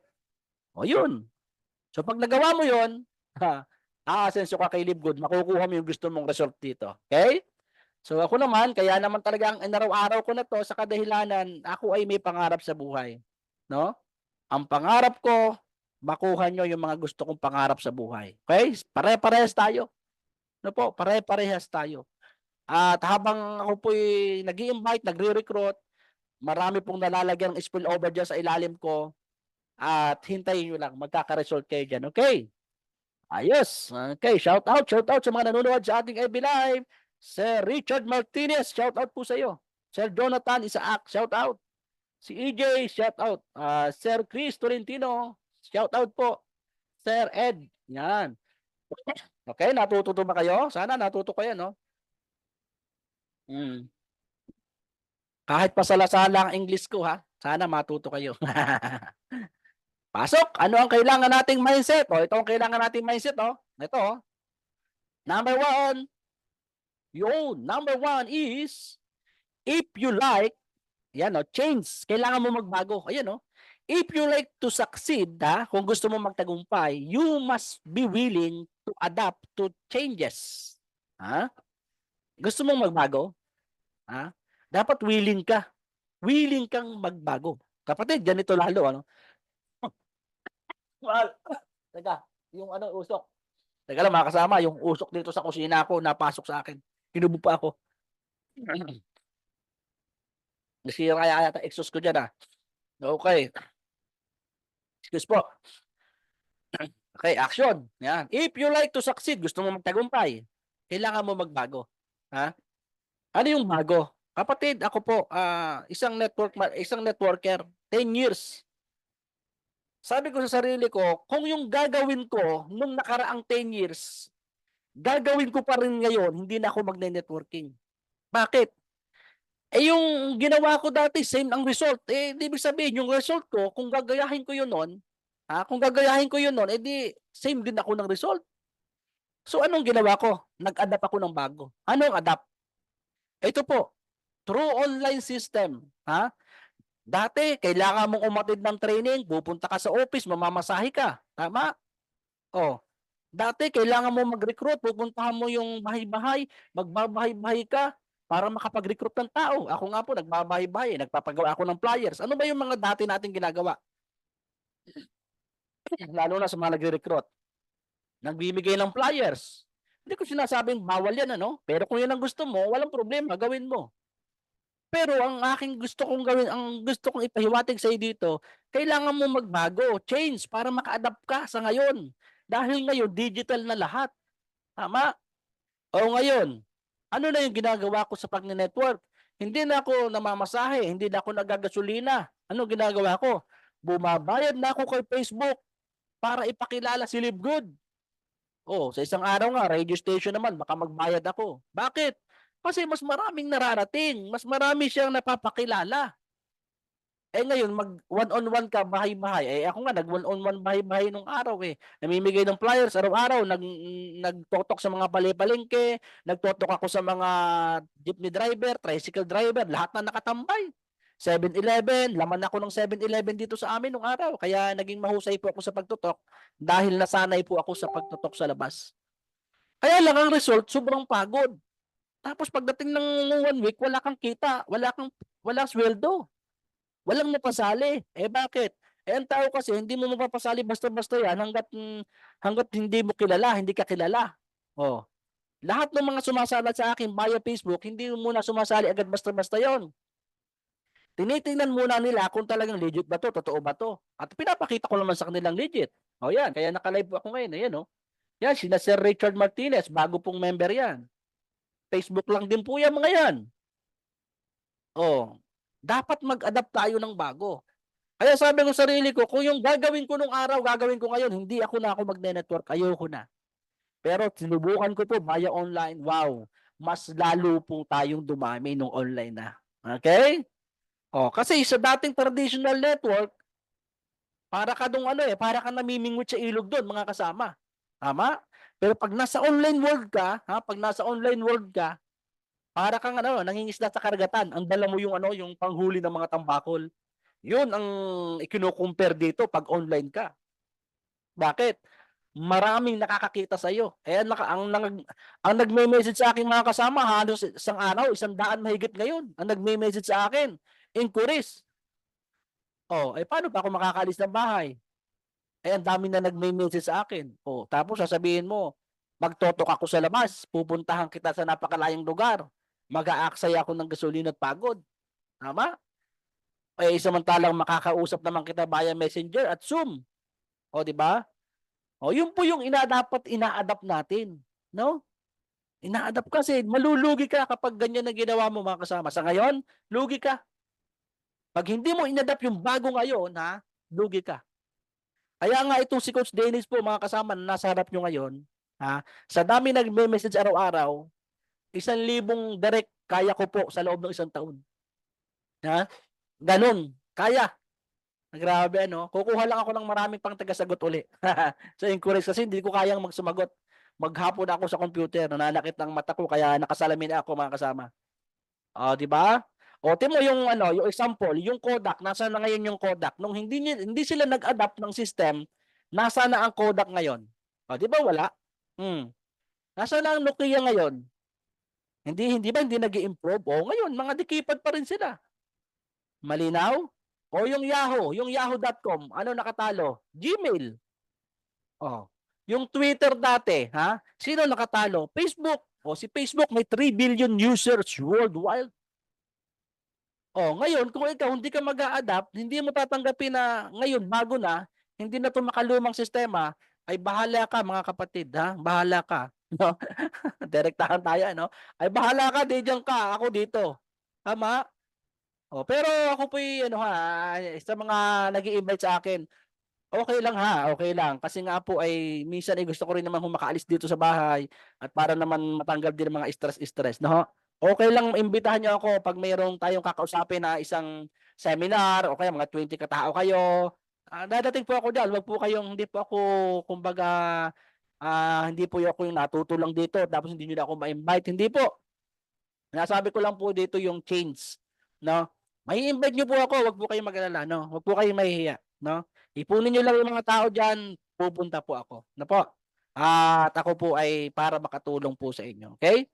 O, yun. So, pag nagawa mo yun, aasenso ka kay Live Good, makukuha mo yung gusto mong result dito. Okay? So ako naman, kaya naman talaga ang inaraw-araw ko na to sa kadahilanan, ako ay may pangarap sa buhay. No? Ang pangarap ko, makuha nyo yung mga gusto kong pangarap sa buhay. Okay? Pare-parehas tayo. No po? Pare-parehas tayo. At habang ako po'y nag-i-invite, nagre-recruit, marami pong nalalagyan ng spillover dyan sa ilalim ko. At hintayin nyo lang, magkaka-result kayo dyan. Okay? Ayos. Okay, shout out sa mga nanonood sa ating FB Live. Sir Richard Martinez, shout out po sa iyo. Sir Jonathan Isaac, shout out. Si EJ, shout out. Sir Chris Tolentino, shout out po. Sir Ed, yan. Okay, natututo ba kayo? Sana natuto kayo, no? Kahit pasala-sala ang English ko, ha? Sana matuto kayo. Pasok, ano ang kailangan nating mindset? O, ito ang kailangan nating mindset, oh. Ito, Number 1, number 1 is, if you like, yan o, change. Kailangan mo magbago. Ayan o. If you like to succeed, kung gusto mo magtagumpay, you must be willing to adapt to changes. Gusto mong magbago? Dapat willing ka. Willing kang magbago. Kapatid, ganito lalo. Ano? Mahal. Teka, yung ano, usok. Teka lang, mga kasama, yung usok dito sa kusina ko, napasok sa akin. Hinubo pa ako. Nasira yata exhaust ko dyan, ah. Okay. Excuse po. Okay, action. Yan. If you like to succeed, gusto mo magtagumpay, kailangan mo magbago. Ha? Ano yung bago? Kapatid, ako po, isang networker, 10 years. Sabi ko sa sarili ko, kung yung gagawin ko nung nakaraang 10 years, gagawin ko pa rin ngayon, hindi na ako magne-networking. Bakit? Yung ginawa ko dati, same ang result. Di ibig sabihin, yung result ko, kung gagayahin ko yun nun, kung gagayahin ko yun nun, di same din ako ng result. So, anong ginawa ko? Nag-adapt ako ng bago. Anong adapt? Ito po, through online system. Dati, kailangan mong umatid ng training, pupunta ka sa office, mamamasahe ka. Tama? Oh. Dati, kailangan mo mag-recruit, pupuntahan mo yung bahay-bahay, magbabahay-bahay ka para makapag-recruit ng tao. Ako nga po, nagbabahay-bahay, nagpapagawa ako ng flyers. Ano ba yung mga dati nating ginagawa? Lalo na sa mga nagre-recruit. Nagbibigay ng flyers. Hindi ko sinasabing bawal yan, ano? Pero kung yan ang gusto mo, walang problema, gawin mo. Pero ang aking gusto kong gawin, ang gusto kong ipahiwatig sa iyo dito, kailangan mo magbago, change para maka-adapt ka sa ngayon. Dahil ngayon, digital na lahat. Tama? O ngayon, ano na yung ginagawa ko sa pag-network? Hindi na ako namamasahe, hindi na ako nagagasolina. Ano ginagawa ko? Bumabayad na ako kay Facebook para ipakilala si Live Good. Sa isang araw nga, radio station naman, baka magbayad ako. Bakit? Kasi mas maraming nararating, mas marami siyang napapakilala. Ngayon, mag one-on-one ka, bahay-bahay. Ako nga, nag one-on-one bahay-bahay nung araw Namimigay ng flyers araw-araw, nagtotok sa mga palengke, nagtotok ako sa mga jeepney driver, tricycle driver, lahat na nakatambay. 7-Eleven, laman ako ng 7-Eleven dito sa amin nung araw. Kaya naging mahusay po ako sa pagtutok dahil nasanay po ako sa pagtutok sa labas. Kaya lang ang result, sobrang pagod. Tapos pagdating ng 1 week, wala kang kita, walang sweldo. Walang napasali. Bakit? Ang tao kasi hindi mo mapapasali basta-basta yan hanggat hindi mo kilala, hindi ka kilala. Lahat ng mga sumasali sa akin via Facebook, hindi mo muna sumasali agad basta-basta yon. Tinitingnan muna nila kung talagang legit ba to, totoo ba to. At pinapakita ko naman sa kanilang legit. Yan, kaya naka-live ako ngayon. Ayan, Yan, sina Sir Richard Martinez, bago pong member yan. Facebook lang din po yan mga yan. Dapat mag-adapt tayo ng bago. Kaya sabi ko sa sarili ko, kung yung gagawin ko nung araw, gagawin ko ngayon, hindi ako magne-network, ayoko na. Pero sinubukan ko po via online, wow, mas lalo po tayong dumami nung online na. Okay? Kasi sa dating traditional network, para ka para ka namimingwit sa ilog doon, mga kasama. Tama? Pero pag nasa online world ka, para kang nangingisda sa karagatan, ang dala mo yung panghuli ng mga tambakol. Yun ang ikino-compare dito pag online ka. Bakit? Maraming nakakakita sa iyo. Ang nagme-message sa akin mga kasama, halos isang araw, 100 mahigit ngayon. Ang nagme-message sa akin, inquiries. Paano pa ako makakaalis ng bahay? Ang dami na nagme-message sa akin. Tapos sasabihin mo, magtotok ako sa labas, pupuntahan kita sa napakalayang lugar. Mag-aaksay ako ng gasolina at pagod. Tama? Samantalang makakausap naman kita via Messenger at Zoom. Di ba? Yun po yung dapat ina-adapt natin, no? Ina-adapt kasi malulugi ka kapag ganyan na ginawa mo mga kasama. Sa ngayon, lugi ka. Pag hindi mo inadapt yung bago ngayon, lugi ka. Kaya nga itong si Coach Dennis po mga kasama na nasa harap nyo ngayon, sa dami nagme-message araw-araw, 1,000 direct kaya ko po sa loob ng 1 taon. Ganun, kaya. Grabe kukuha lang ako ng maraming pang tagasagot uli. So encourage kasi hindi ko kayang magsumagot. Maghapon ako sa computer, nananakit ng mata ko kaya nakasalamin ako mga kasama. Di ba? Timo yung yung example, yung Kodak, nasa na ngayon yung Kodak nung hindi sila nag-adapt ng system, nasa na ang Kodak ngayon? Di ba wala? Nasa na ang Nokia ngayon? Hindi nag-i-improve? Ngayon mga dikipad pa rin sila. Malinaw? Yung Yahoo, yung yahoo.com, ano nakatalo? Gmail. Oh. Yung Twitter dati, ha? Sino nakatalo? Facebook. O si Facebook may 3 billion users worldwide. Oh, ngayon kung ikaw hindi ka mag-a-adapt, hindi mo tatanggapin na ngayon bago na, hindi na 'to makalumang sistema, ay bahala ka mga kapatid, ha? Bahala ka, no? Direktahan tayo, no? Ay bahala ka, diyan ka, ako dito. Tama? Oh, pero ako po'y ano ha, sa mga nag-i-invite sa akin, okay lang ha, okay lang. Kasi nga po ay minsan ay gusto ko rin naman makaalis dito sa bahay at para naman matanggal din ang mga stress-stress, no? Okay lang imbitahan niyo ako pag mayroong tayong kakausapin na isang seminar o kaya mga 20 katao kayo. Dadating po ako diyan. Wag po kayong hindi po ako kumbaga hindi po ako yung natuto lang dito tapos hindi niyo na ako ma-invite. Hindi po. Sinasabi ko lang po dito yung change, no? Mai-invite niyo po ako, wag po kayong mag-alala, no? Wag po kayong mahihiya, no? Ipunin niyo lang yung mga tao diyan, pupunta po ako. Na po. At ako po ay para makatulong po sa inyo, okay?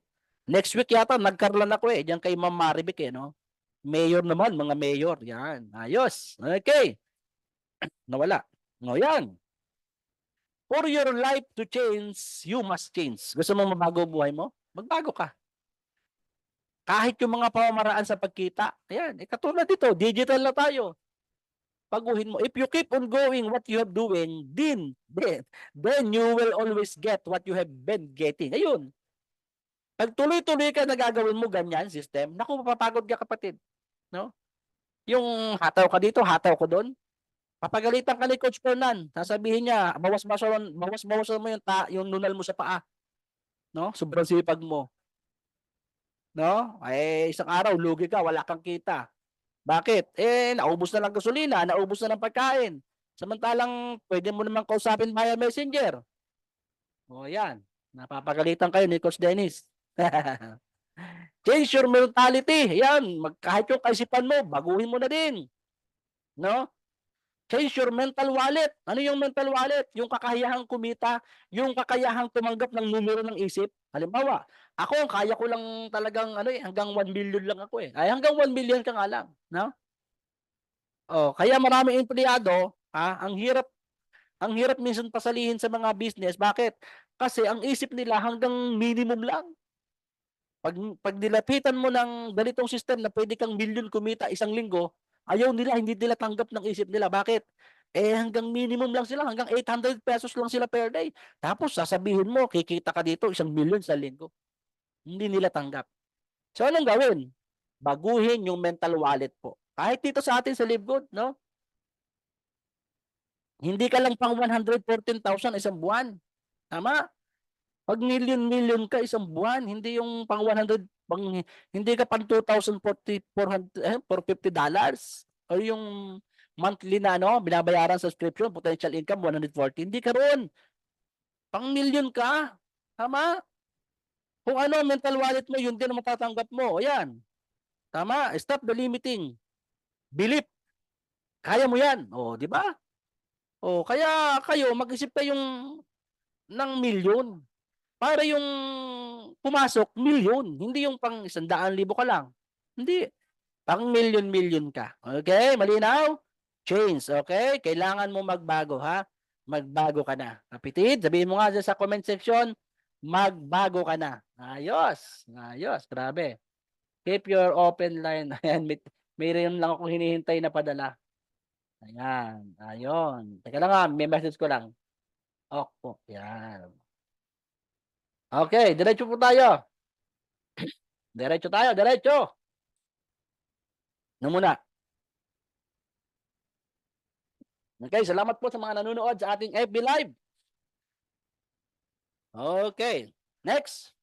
Next week yata nagkaroon ako diyan kay Ma'am Marivic no. Mayor naman, mga mayor, yan. Ayos. Okay. Nawala. No, yan. For your life to change, you must change. Gusto mo mabago buhay mo? Magbago ka. Kahit yung mga pamamaraan sa pagkita, ayan, katulad dito, digital na tayo. Baguhin mo. If you keep on going what you have doing, then you will always get what you have been getting. Ayun. Pag tuloy-tuloy ka na gagawin mo ganyan, system, naku, mapapagod ka kapatid. No? Yung hataw ka dito, hataw ko doon. Papagalitan ka ni Coach Fernan. Sasabihin niya, bawas-bawasan mo yung nunal mo sa paa. No? Sobrang sipag mo. No? Eh, isang araw, lugi ka, wala kang kita. Bakit? Eh, naubos na lang gasolina, naubos na ng pagkain. Samantalang, pwede mo naman kausapin via messenger. O, yan. Napapagalitan kayo ni Coach Dennis. Change your mentality. Yan. Kahit yung kaisipan mo, baguhin mo na din. No? Change your mental wallet. Ano yung mental wallet? Yung kakayahang kumita, yung kakayahang tumanggap ng numero ng isip. Halimbawa, ako, kaya ko lang talagang hanggang 1 million lang ako eh. Ay, hanggang 1 million ka nga lang. No? Oh, kaya maraming empleyado, ang hirap minsan pasalihin sa mga business. Bakit? Kasi ang isip nila hanggang minimum lang. Pag nilapitan mo ng ganitong system na pwede kang million kumita isang linggo, ayaw nila, hindi nila tanggap ng isip nila. Bakit? Eh hanggang minimum lang sila, hanggang 800 pesos lang sila per day. Tapos sasabihin mo, kikita ka dito 1 million sa linggo. Hindi nila tanggap. So anong gawin? Baguhin yung mental wallet po. Kahit dito sa atin sa Live Good, no? Hindi ka lang pang 114,000 isang buwan. Tama? Pag million ka isang buwan, hindi yung pang 100, hindi ka pang 2,040, $450 or yung monthly na binabayaran subscription, potential income 140. Hindi ka roon. Pang million ka. Tama? Kung ano mental wallet mo, yun din ang matatanggap mo. Ayan. Tama? Stop the limiting belief. Kaya mo yan. O, di ba? O, kaya kayo, mag-isip kayong ng milyon. Para yung pumasok, milyon. Hindi yung pang 100,000 ka lang. Hindi. Pang milyon-milyon ka. Okay? Malinaw? Change. Okay? Kailangan mo magbago, ha? Magbago ka na. Kapitid, sabihin mo nga dyan sa comment section, magbago ka na. Ayos. Ayos. Grabe. Keep your open line. Ayan, mayroon lang akong hinihintay na padala. Ayan. Ayon. Teka lang nga, may message ko lang. Opo. Yan. Okay, diretso po tayo. Diretso tayo, diretso. Ano muna? Okay, salamat po sa mga nanonood sa ating FB Live. Okay, next.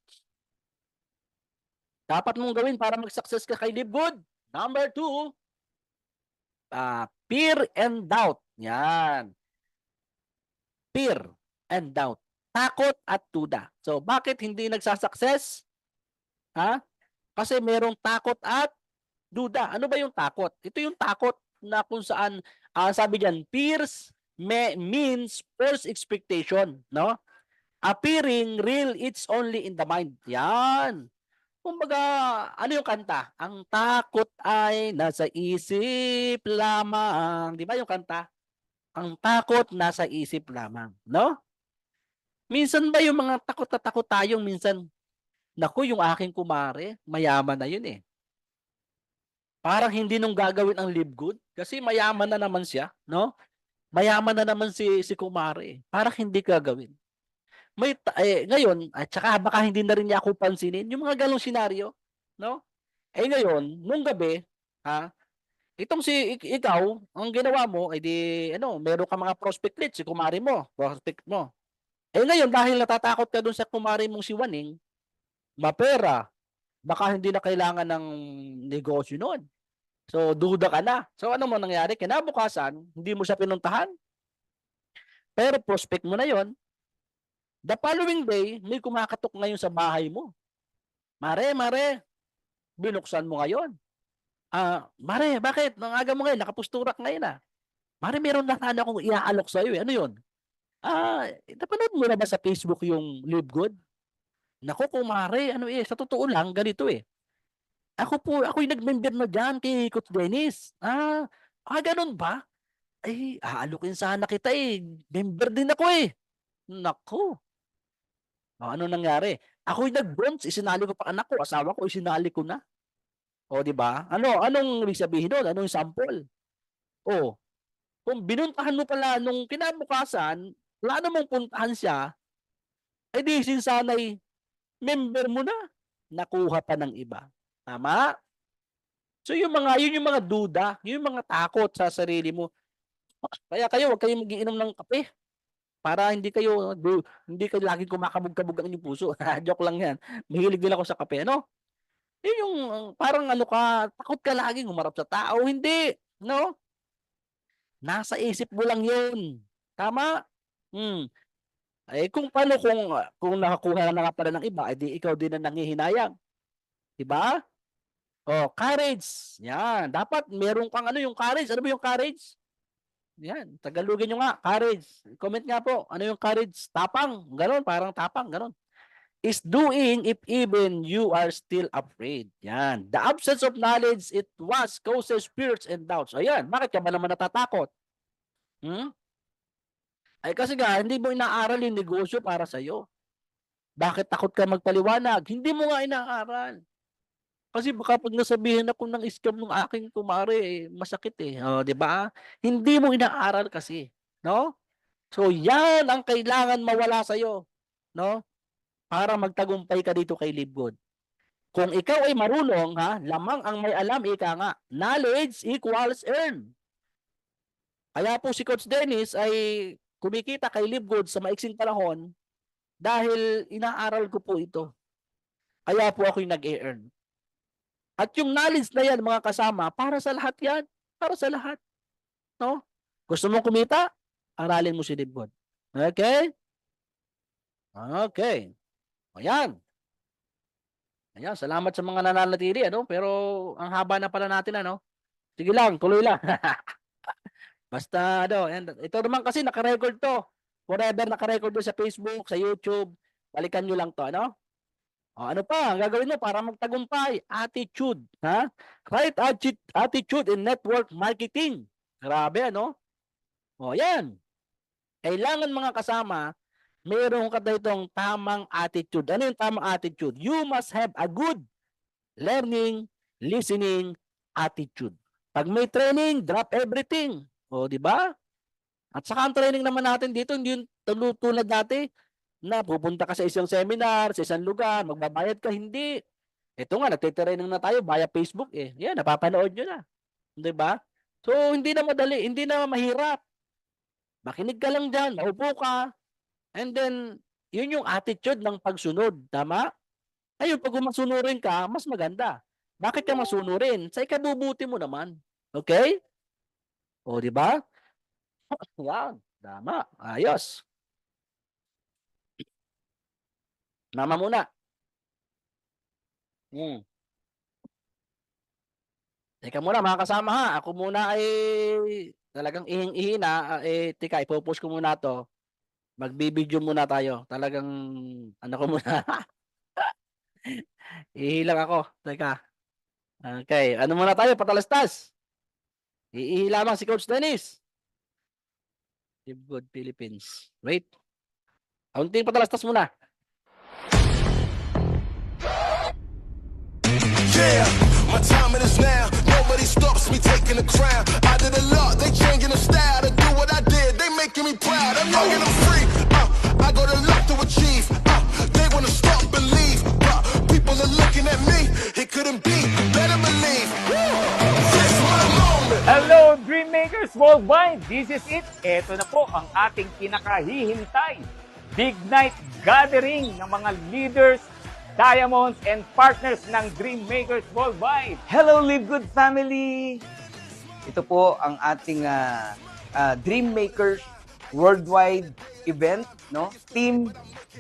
Dapat mong gawin para mag-success ka kay Live Good. Number 2, fear and doubt. Yan. Fear and doubt. Takot at duda. So, bakit hindi nagsasucess? Ha? Kasi merong takot at duda. Ano ba yung takot? Ito yung takot na kung saan, sabi diyan, fears means false expectation, no? Appearing real, it's only in the mind. Yan. Kumbaga, ano yung kanta? Ang takot ay nasa isip lamang. Di ba yung kanta? Ang takot nasa isip lamang, no? Minsan ba yung mga takot na takot tayong minsan, naku, yung aking kumare, mayaman na yun eh. Parang hindi nung gagawin ang live good kasi mayaman na naman siya, no? Mayaman na naman si kumare. Parang hindi gagawin. Ngayon, at saka baka hindi na rin niya ako pansinin, yung mga ganong senaryo, no? Ngayon, nung gabi, ha, itong ikaw, ang ginawa mo, ay di, ano, meron ka mga prospect leads, si kumare mo, prospect mo. Ngayon, dahil natatakot ka dun sa kumare mong si Waning, mapera, baka hindi na kailangan ng negosyo noon. So, duda ka na. So, ano mo nangyari? Kinabukasan, hindi mo siya pinuntahan, pero prospect mo na yon. The following day, may kumakatok ngayon sa bahay mo. Mare, mare, binuksan mo ngayon. Mare, bakit? Nang aga mo ngayon, nakapusturak ngayon ah. Mare, meron na sana akong iaalok sa'yo eh. Ano yun? Napanood mo na ba sa Facebook yung Live Good? Naku, kumare, ano eh, sa totoo lang, ganito eh. Ako'y nag-member na dyan kay Coach Dennis. Ganun ba? Aalokin sana kita eh. Member din ako eh. Naku. Ano nangyari? Ako'y nag-bronze, isinali ko pa anak ko, asawa ko, isinali ko na. O, di ba? Anong ibig sabihin doon? Anong sample? O, kung binuntahan mo pala nung kinabukasan, wala namang puntahan siya, di sinsanay, member mo na, nakuha pa ng iba. Tama? So yun yung mga duda, yun yung mga takot sa sarili mo. Kaya huwag kayong magiinom ng kape para hindi kayo laging kumakabog-kabog ang inyong puso. Joke lang yan. Mahilig din ako sa kape, ano? Yun yung parang ano ka, takot ka laging humarap sa tao. Hindi, no? Nasa isip mo lang yun. Tama? Hmm. Kung nakakuha na nga pala ng iba, edi ikaw din ang nanghihinayang. Diba? Courage. Yan. Dapat meron kang yung courage. Ano ba yung courage? Yan. Tagalogin nyo nga. Courage. Comment nga po. Ano yung courage? Tapang. Ganon. Parang tapang. Ganon. Is doing if even you are still afraid. Yan. The absence of knowledge, it causes fears and doubts. Ayan. Bakit ka ba naman natatakot? Kasi nga, hindi mo inaaral yung negosyo para sa'yo. Bakit takot ka magpaliwanag? Hindi mo nga inaaral. Kasi baka pag nasabihin ako ng scam ng aking kumare, masakit eh. Di ba? Hindi mo inaaral kasi. No? So, yan ang kailangan mawala sa'yo. No? Para magtagumpay ka dito kay Live Good. Kung ikaw ay marunong, lamang ang may alam, ika nga. Knowledge equals earn. Kaya po si Coach Dennis ay kumikita kay Live Good sa maiksing panahon dahil inaaral ko po ito. Kaya po ako'y nag-e-earn. At yung knowledge na yan, mga kasama, para sa lahat yan. Para sa lahat. No? Gusto mo kumita? Aralin mo si Live Good. Okay? Okay. Ayan. Ayan, salamat sa mga nananatili, ano? Pero ang haba na pala natin, ano? Sige lang, tuloy lang. Basta, ito naman kasi naka-record to. Forever naka-record sa Facebook, sa YouTube. Balikan nyo lang to, ano? Ano pa ang gagawin mo para magtagumpay? Attitude, ha? Right attitude in network marketing. Grabe, ano? Yan. Kailangan mga kasama, mayroon ka ditong tamang attitude. Ano yung tamang attitude? You must have a good learning, listening attitude. Pag may training, drop everything. Di ba? At saka ang training naman natin dito, hindi yung tulad dati na pupunta ka sa isang seminar, sa isang lugar, magbabayad ka, hindi. Ito nga, nagtitraining na tayo via Facebook eh. Yan, napapanood nyo na. Di ba? So, hindi na madali, hindi na mahirap. Makinig ka lang dyan, maupo ka, and then, yun yung attitude ng pagsunod. Tama? Ayun, pag masunurin ka, mas maganda. Bakit ka masunurin? Sa ikabubuti mo naman. Okay? Di ba? Yan. Tama. Ayos. Mama muna. Teka muna mga kasama ha. Ako muna ay talagang ihing-ihi na. Teka, ipopost ko muna to. Magbibideo muna tayo. Talagang ano ko muna. Ihilang ako. Teka. Okay. Ano muna tayo? Patalastas. Iihi lamang si Coach Dennis. Live Good Philippines. Wait. Kaunting patalastas muna. Yeah, my time it is now. Nobody stops me taking the crown. I did a lot, they changing the style to do what I did. They making me proud. I'm young and I'm free. I got a lot to achieve. They wanna stop and leave, but people are looking at me. It couldn't be. Better believe. This my moment. Hello, Dreammakers Worldwide! This is it. Ito na po ang ating pinakahihintay. Big night gathering ng mga leaders, diamonds, and partners ng Dreammakers Worldwide. Hello, Live Good family! Ito po ang ating Dreammakers Worldwide event, no? Team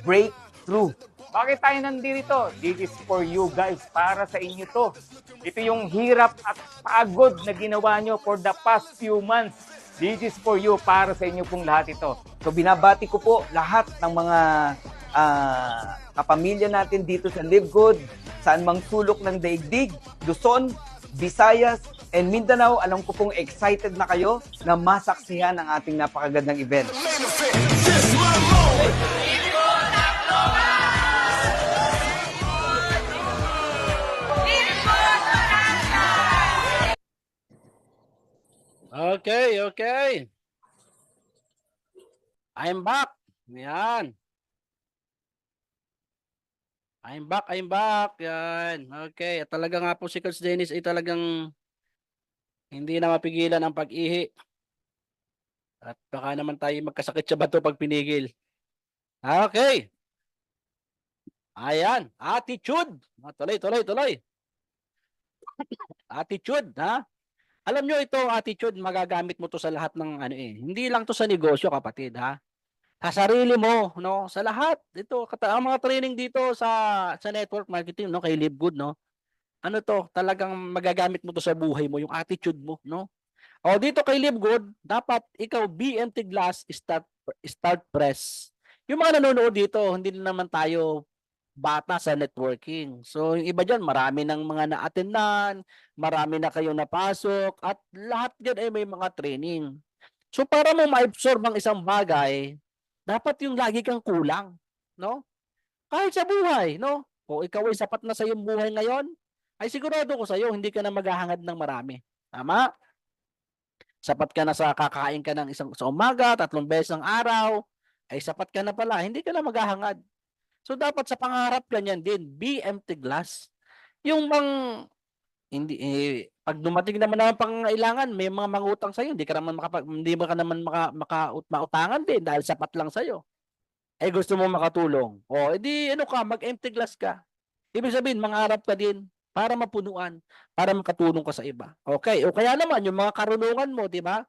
Breakthrough. Bakit tayo nandito? This is for you guys, para sa inyo to. Ito yung hirap at pagod na ginawa nyo for the past few months. This is for you, para sa inyo pong lahat ito. So binabati ko po lahat ng mga kapamilya natin dito sa Live Good, saan mang sulok ng daigdig, Luzon, Visayas, and Mindanao. Alam ko pong excited na kayo na masaksihan ang ating napakagandang event. Main event. This my moment. Okay, okay. I'm back. Yan. I'm back, I'm back. Yan. Okay. At talaga nga po si Coach Dennis ay talagang hindi na mapigilan ang pag-ihi. At baka naman tayo magkasakit sa bato pag pinigil. Okay. Ayan. Attitude. Tuloy, tuloy, tuloy. Attitude, ha? Alam nyo, ito attitude, magagamit mo to sa lahat ng ano eh. Hindi lang to sa negosyo, kapatid, ha? Sa sarili mo, no? Sa lahat. Ito, ang mga training dito sa network marketing, no? Kay Live Good, no? Ano to, talagang magagamit mo to sa buhay mo, yung attitude mo, no? O dito kay Live Good, dapat ikaw BMT Glass start press. Yung mga nanonood dito, hindi naman tayo bata sa networking. So, yung iba dyan, marami ng mga na-attendan, marami na kayo napasok, at lahat dyan ay may mga training. So, para mo ma-absorb ang isang bagay, dapat yung lagi kang kulang, no? Kahit sa buhay, no? Kung ikaw ay sapat na sa iyong buhay ngayon, ay sigurado ko sa iyo, hindi ka na maghahangad ng marami. Tama? Sapat ka na sa kakain ka ng sa umaga, 3 beses ng araw, ay sapat ka na pala, hindi ka na maghahangad. So dapat sa pangarap ka niyan din, be empty glass. Yung hindi pag dumating naman ang pangailangan, may mga mangutang sa iyo, hindi ka naman hindi ka naman mautangan din dahil sapat lang sa iyo. Eh gusto mo makatulong. O edi ano ka, mag-empty glass ka. Ibig sabihin, mangarap ka din para mapunuan, para makatulong ka sa iba. Okay, o kaya naman yung mga karunungan mo, di ba?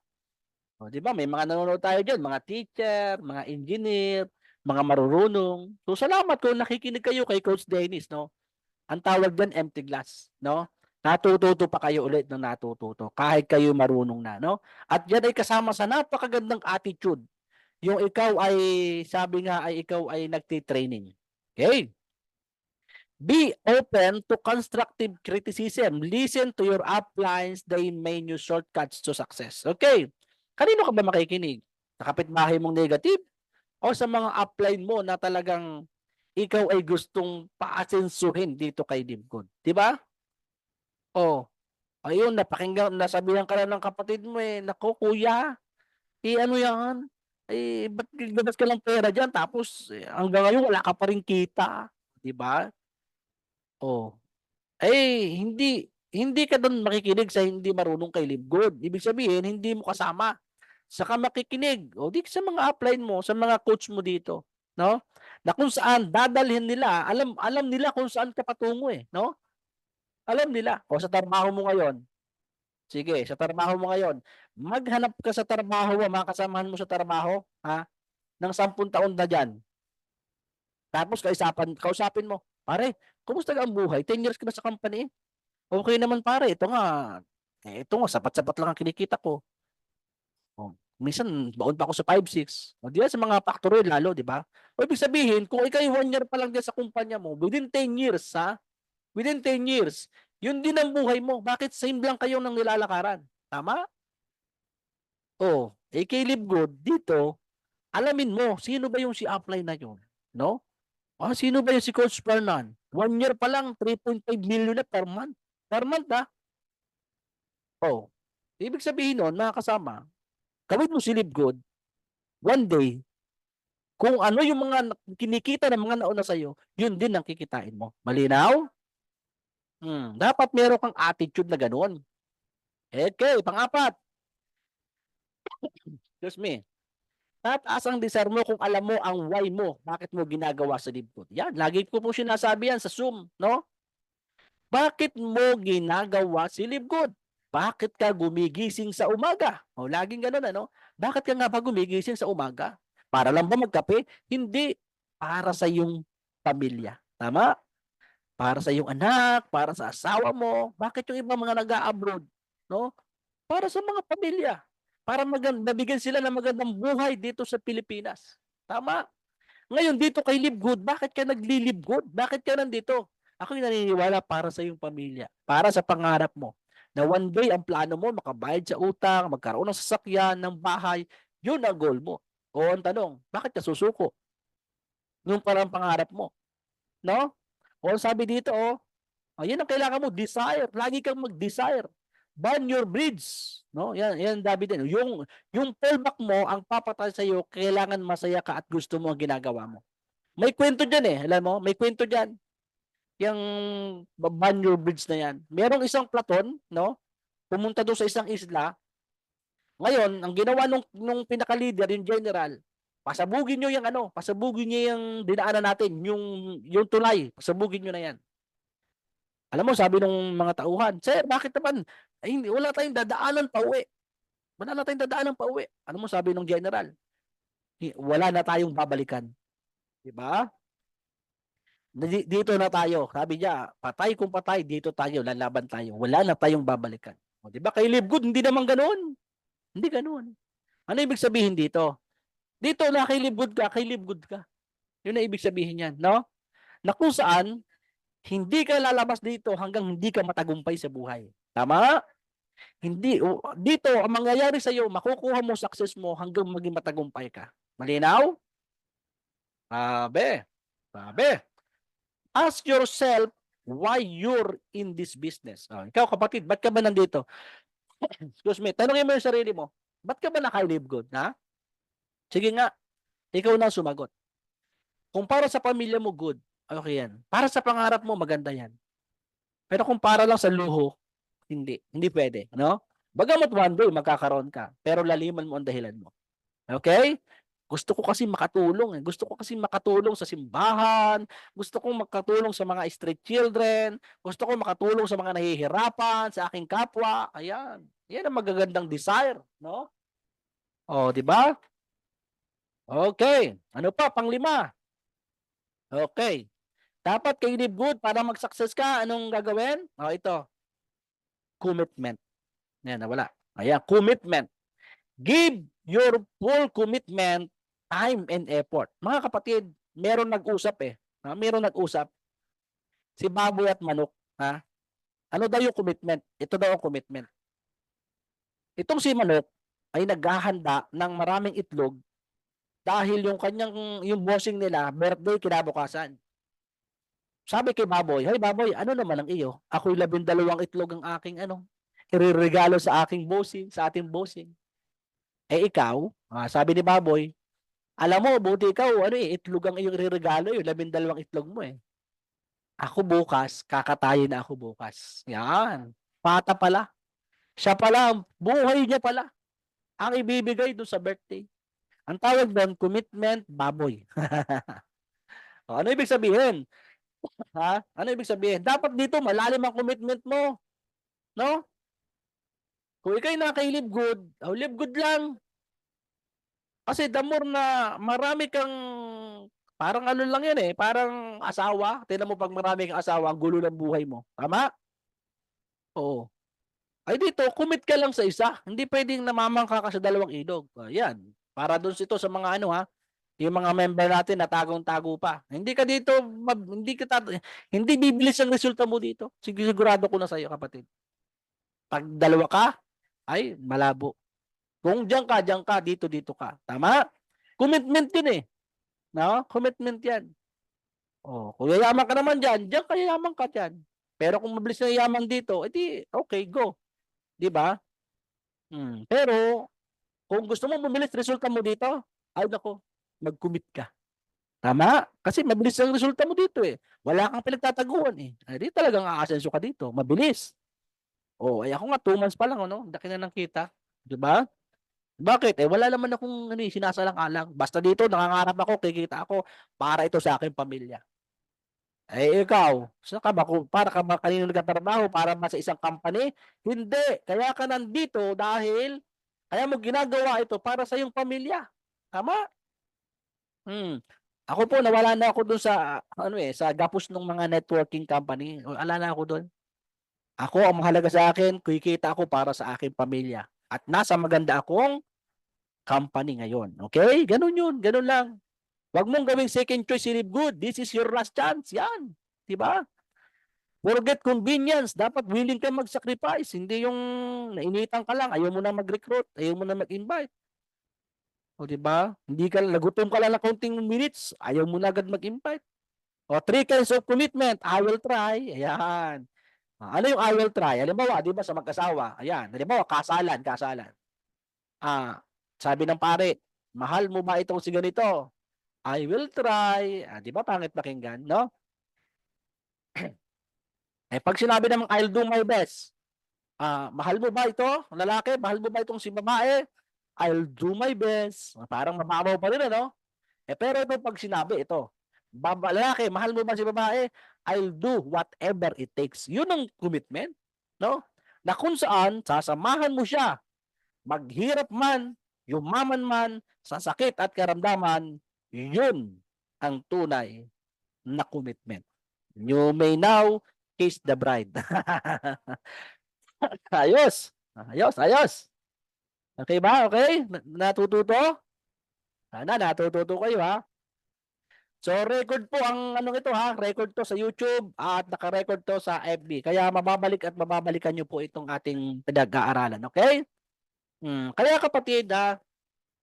O di ba, may mga nanonood tayo diyan, mga teacher, mga engineer, mga marurunong. So salamat kung nakikinig kayo kay Coach Dennis, no? Ang tawag diyan empty glass, no? Natututo pa kayo ulit ng natututo kahit kayo marunong na, no? At yan ay kasama sa napakagandang attitude. Yung ikaw ay, sabi nga ay ikaw ay nagti-training. Okay? Be open to constructive criticism. Listen to your uplines, they may use shortcuts to success. Okay? Kanino ka ba makikinig? Sa kapitbahay mong negative? O sa mga upline mo na talagang ikaw ay gustong paasensuhin dito kay Dimcon? Di ba? O, ayun, nasabihan ka na ng kapatid mo eh, naku kuya, ano yan? Ba't gagas ka lang pera dyan? Tapos hanggang ngayon wala ka pa rin kita. Di ba? O, hindi ka doon makikinig sa hindi marunong kay Live Good. Ibig sabihin, hindi mo kasama. Saka makikinig, o di sa mga upline mo, sa mga coach mo dito, no? Na kung saan dadalhin nila, alam nila kung saan ka patungo eh, no? Alam nila. O sa trabaho mo ngayon. Sige, sa trabaho mo ngayon, maghanap ka sa trabaho mo, mga kasamahan mo sa trabaho, ha? Ng 10 taon na diyan. Tapos kausapin mo, pare, kumusta ang buhay? 10 years ka na sa company. Okay naman pare, ito nga, sapat-sapat lang ang kinikita ko. Oh, minsan baon pa ako sa 5-6. O di ba sa mga factory lalo, di ba? O ibig sabihin, kung ikaw ay 1 year pa lang diyan sa kumpanya mo, within 10 years, ha? Within 10 years, yun din ang buhay mo. Bakit same lang kayo ng nilalakaran? Tama? Oh, kay Live Good, dito, alamin mo, sino ba yung si apply na yun? No? Sino ba yung si Coach Fernan? 1 year pa lang, 3.5 million na per month. Per month, ha? Oh. Ibig sabihin nun, mga kasama, gawin mo si Live Good, one day, kung ano yung mga kinikita ng mga nauna sa'yo, yun din ang kikitain mo. Malinaw? Dapat meron kang attitude na ganun. Okay, pang-apat. Excuse me. Tataas ang desire mo kung alam mo ang why mo, bakit mo ginagawa sa Live Good. Yan, lagi ko po sinasabi yan sa Zoom, no? Bakit mo ginagawa si Live Good? Bakit ka gumigising sa umaga? O, laging ganun, ano? Bakit ka nga ba gumigising sa umaga? Para lang ba magkape? Hindi. Para sa iyong pamilya. Tama? Para sa iyong anak, para sa asawa mo. Bakit yung ibang mga nag-a-abroad? No? Para sa mga pamilya. Para nabigyan sila ng magandang buhay dito sa Pilipinas. Tama? Ngayon, dito kay Live Good, bakit ka nagli-Live Good? Bakit ka nandito? Ako'y naniniwala para sa iyong pamilya. Para sa pangarap mo. Na one day, ang plano mo, makabayad sa utang, magkaroon ng sasakyan, ng bahay, yun ang goal mo. O ang tanong, bakit ka susuko? Yung parang pangarap mo. No? O sabi dito, yan ang kailangan mo, desire. Lagi kang mag-desire. Burn your bridge. No? Yan David din. Yung fallback mo, ang papatay sa iyo, kailangan masaya ka at gusto mo ang ginagawa mo. May kwento diyan eh. Alam mo, may kwento diyan. Yung burn your bridge na yan. Merong isang Platon, no? Pumunta doon sa isang isla. Ngayon, ang ginawa nung pinaka-leader, yung general, pasabugin nyo yung pasabugin nyo yung dinaanan natin, yung tulay, pasabugin nyo na yan. Alam mo, sabi ng mga tauhan, Sir, bakit naman? Ay, wala tayong dadaanan pa uwi. Wala na tayong dadaanan pa uwi. Ano mo sabi ng general? Wala na tayong babalikan. Diba? Dito na tayo. Sabi niya, patay kung patay, dito tayo, lalaban tayo. Wala na tayong babalikan. O, diba? Kay Live Good, hindi naman ganoon. Hindi ganoon. Ano ibig sabihin dito? Dito na kay Live Good ka, kay Live Good ka. Yun na ibig sabihin yan, no? Na kung saan, hindi ka lalabas dito hanggang hindi ka matagumpay sa buhay. Tama? Hindi. Dito, ang mangyayari sa iyo, makukuha mo success mo hanggang maging matagumpay ka. Malinaw? Sabi. Ask yourself why you're in this business. Ikaw kapatid, ba't ka ba nandito? Excuse me, tanongin mo yung sarili mo. Ba't ka ba naka-Live Good? Ha? Sige nga, ikaw na sumagot. Kung para sa pamilya mo, good. Okay yan. Para sa pangarap mo, maganda yan. Pero kung para lang sa luho, hindi. Hindi pwede. No? Bagamat one day, magkakaroon ka. Pero laliman mo ang dahilan mo. Okay? Gusto ko kasi makatulong. Gusto ko kasi makatulong sa simbahan. Gusto kong makatulong sa mga street children. Gusto ko makatulong sa mga nahihirapan, sa aking kapwa. Ayan. Yan ang magagandang desire. No? O, di ba? Okay. Ano pa? Panglima. Okay. Dapat kay Live Good, para mag-success ka, anong gagawin? Ito. Commitment. Yan, nawala. Ayan, commitment. Give your full commitment, time and effort. Mga kapatid, meron nag-usap eh. Meron nag-usap. Si baboy at manok. Ano daw yung commitment? Ito daw ang commitment. Itong si manok ay naghahanda ng maraming itlog dahil yung bossing nila, birthday kinabukasan. Sabi kay baboy, hey baboy, ano naman ang iyo? Ako'y 12 itlog ang aking ireregalo sa aking bossing, sa ating bossing. Eh ikaw, sabi ni baboy, alam mo, buti ikaw, itlog ang iyong ireregalo, yung 12 itlog mo eh. Ako bukas, kakatayin na ako bukas. Yan. Pata pala. Siya pala, buhay niya pala. Ang ibibigay doon sa birthday. Ang tawag doon, commitment, baboy. Ano ibig sabihin? Ano ibig sabihin? Dapat dito, malalim ang commitment mo. No? Kung ikaw'y naka-Live Good, Live Good lang. Kasi the more na marami kang, parang ano lang yan eh, parang asawa. Tingnan mo pag marami kang asawa, ang gulo ng buhay mo. Tama? Oo. Ay dito, commit ka lang sa isa. Hindi pwedeng namamangka ka sa 2 ilog. Ayan. Para doon ito sa mga yung mga member natin na tagong-tago pa. Hindi ka dito, hindi bibilis ang resulta mo dito. Sigurado ko na sa iyo, kapatid. Pag 2 ka, ay malabo. Kung diyan ka, dito ka. Tama? Commitment yun eh. No? Commitment yan. Kung yayaman ka naman dyan, dyan ka yayaman ka dyan. Pero kung mabilis na yayaman dito, edi okay, go. Di ba? Pero, kung gusto mo mabilis resulta mo dito, ay nako, mag-commit ka. Tama? Kasi mabilis ang resulta mo dito eh. Wala kang pinagtataguan eh. Ay, di talagang aasenso ka dito. Mabilis. Ay ako nga, 2 months pa lang, ano? Laki na ng kita. Di ba? Bakit? Wala naman akong sinasalang-alang. Basta dito, nangangarap ako, kikita ako, para ito sa aking pamilya. Ikaw, para ka ba kanino nagtatrabaho? Para ba sa isang company? Hindi. Kaya ka nandito dahil, kaya mo ginagawa ito para sa iyong pamilya. Tama? Ako po, nawala na ako dun sa, sa gapos ng mga networking company. Wala na ako dun. Ako, ang mahalaga sa akin, kikita ako para sa aking pamilya. At nasa maganda akong company ngayon. Okay? Ganun yun. Ganun lang. Huwag mong gawing second choice, live good. This is your last chance. Yan. Diba? Forget convenience. Dapat willing ka mag-sacrifice. Hindi yung nainitan ka lang. Ayaw mo na mag-recruit. Ayaw mo na mag-invite. Diba? Hindi ka, nagutom ka lang na counting minutes. Ayaw mo na agad mag-invite. 3 kinds of commitment. I will try. Ayan. Ano yung I will try? Halimbawa, di ba sa mag-asawa? Ayan. Halimbawa, kasalan. Sabi ng pare, mahal mo ba itong si ganito? I will try. Di ba pangit pakinggan, no? Pag sinabi namang I'll do my best, mahal mo ba ito, lalaki? Mahal mo ba itong si babae? I'll do my best. Parang mababaw pa rin, ano? Pero ito pag sinabi ito, lalaki, mahal mo ba si babae? I'll do whatever it takes. Yun ang commitment, no? Na kung saan, sasamahan mo siya. Maghirap man, yumaman man, sa sakit at karamdaman, yun ang tunay na commitment. You may now kiss the bride. Ayos. Okay ba? Okay? Natututo? Sana natututo kayo, ha? So, record po ang ito, ha? Record to sa YouTube at naka-record to sa FB. Kaya mababalik at mababalikan nyo po itong ating pinag-aaralan. Okay? Kaya kapatid,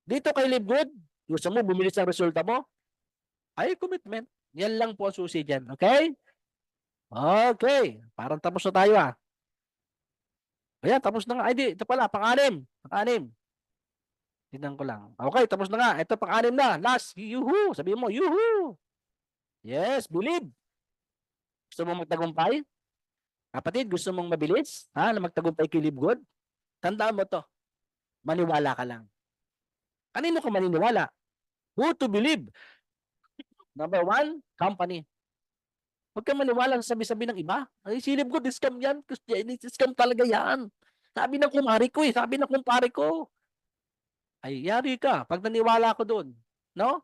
dito kay Live Good, gusto mo bumilis ang resulta mo? Ay, commitment. Yan lang po ang susi dyan. Okay? Okay. Parang tapos na tayo, ha? Ayan, tapos na nga. Ay, di. Ito pala, pang-anim. Tignan ko lang. Okay, tapos na nga. Ito, pang-anim na. Last. Yuhu. Sabihin mo, yuhu. Yes, believe. Gusto mong magtagumpay? Kapatid, gusto mong mabilis? Na magtagumpay kay Live Good? Tandaan mo to. Maniwala ka lang. Kanino ka maniniwala? Who to believe? Number 1, company. Huwag ka maniwala sa sabi-sabi ng iba. Ay, si Live Good, scam yan. Scam talaga yan. Sabi ng kumari ko eh. Sabi ng kumpare ko. Ay, yari ka. Pag naniwala ko doon. No?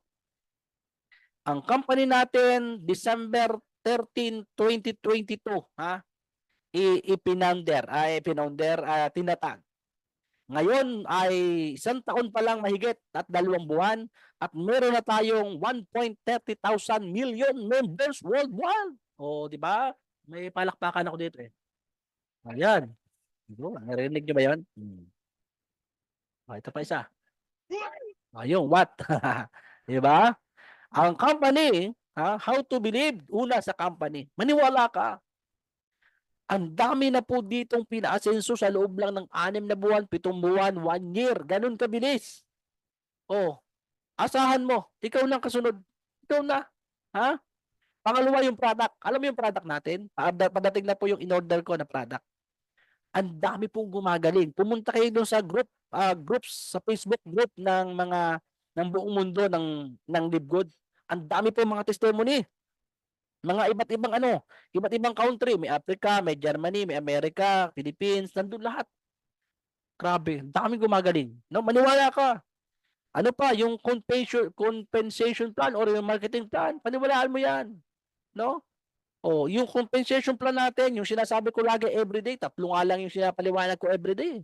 Ang company natin, December 13, 2022, ha? Tinatag. Ngayon ay 1 taon pa lang mahigit at 2 buwan at meron na tayong 1.30,000 million members worldwide. Di ba? May palakpakan ako dito eh. Ayan. Narinig niyo ba 'yon? Ito pa isa. Yung what? Di ba? Ang company, how to believe, una sa company. Maniwala ka. Ang dami na po ditong pinaasenso sa loob lang ng 6 na buwan, 7 buwan, 1 year. Ganun kabilis. Asahan mo. Ikaw lang kasunod. Ikaw na. Ha? Pangalawa yung product. Alam mo yung product natin? Padating na po yung in-order ko na product. Ang dami pong gumagaling. Pumunta kayo doon sa groups, sa Facebook group ng ng buong mundo ng Live Good. Ang dami pong mga testimony. Mga iba't ibang country. May Africa, may Germany, may America, Philippines, nandun lahat. Grabe, daming gumagaling. No, maniwala ka. Ano pa, yung compensation plan or yung marketing plan, paniwalaan mo yan. No? Yung compensation plan natin, yung sinasabi ko lagi everyday, 3 nga lang yung sinapaliwanag ko everyday.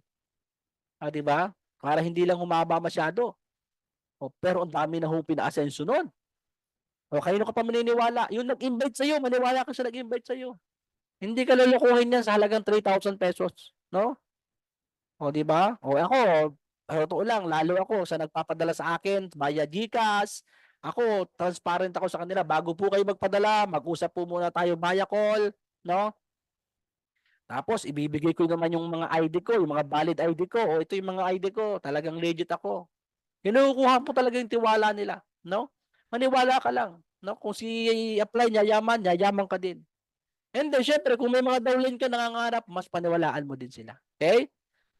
Di ba? Para hindi lang humaba masyado. Pero ang dami na pinaasenso nun. Kanino ka pa maniniwala? Yung nag-invite sa'yo, maniwala ka sa nag-invite sa'yo. Hindi ka lulukuhin yan sa halagang 3,000 pesos. No? Di ba? Ako, Totoo lang, lalo ako sa nagpapadala sa akin via GCash. Ako, transparent ako sa kanila. Bago po kayo magpadala, mag-usap po muna tayo via call, no? Tapos, ibibigay ko naman yung mga ID ko, yung mga valid ID ko. O, ito yung mga ID ko. Talagang legit ako. Kinukuha mo talaga yung tiwala nila, no? Maniwala ka lang, no? Kung si apply yayaman ka din. And then, syempre, kung may mga downline ka nangangarap, mas paniwalaan mo din sila. Okay?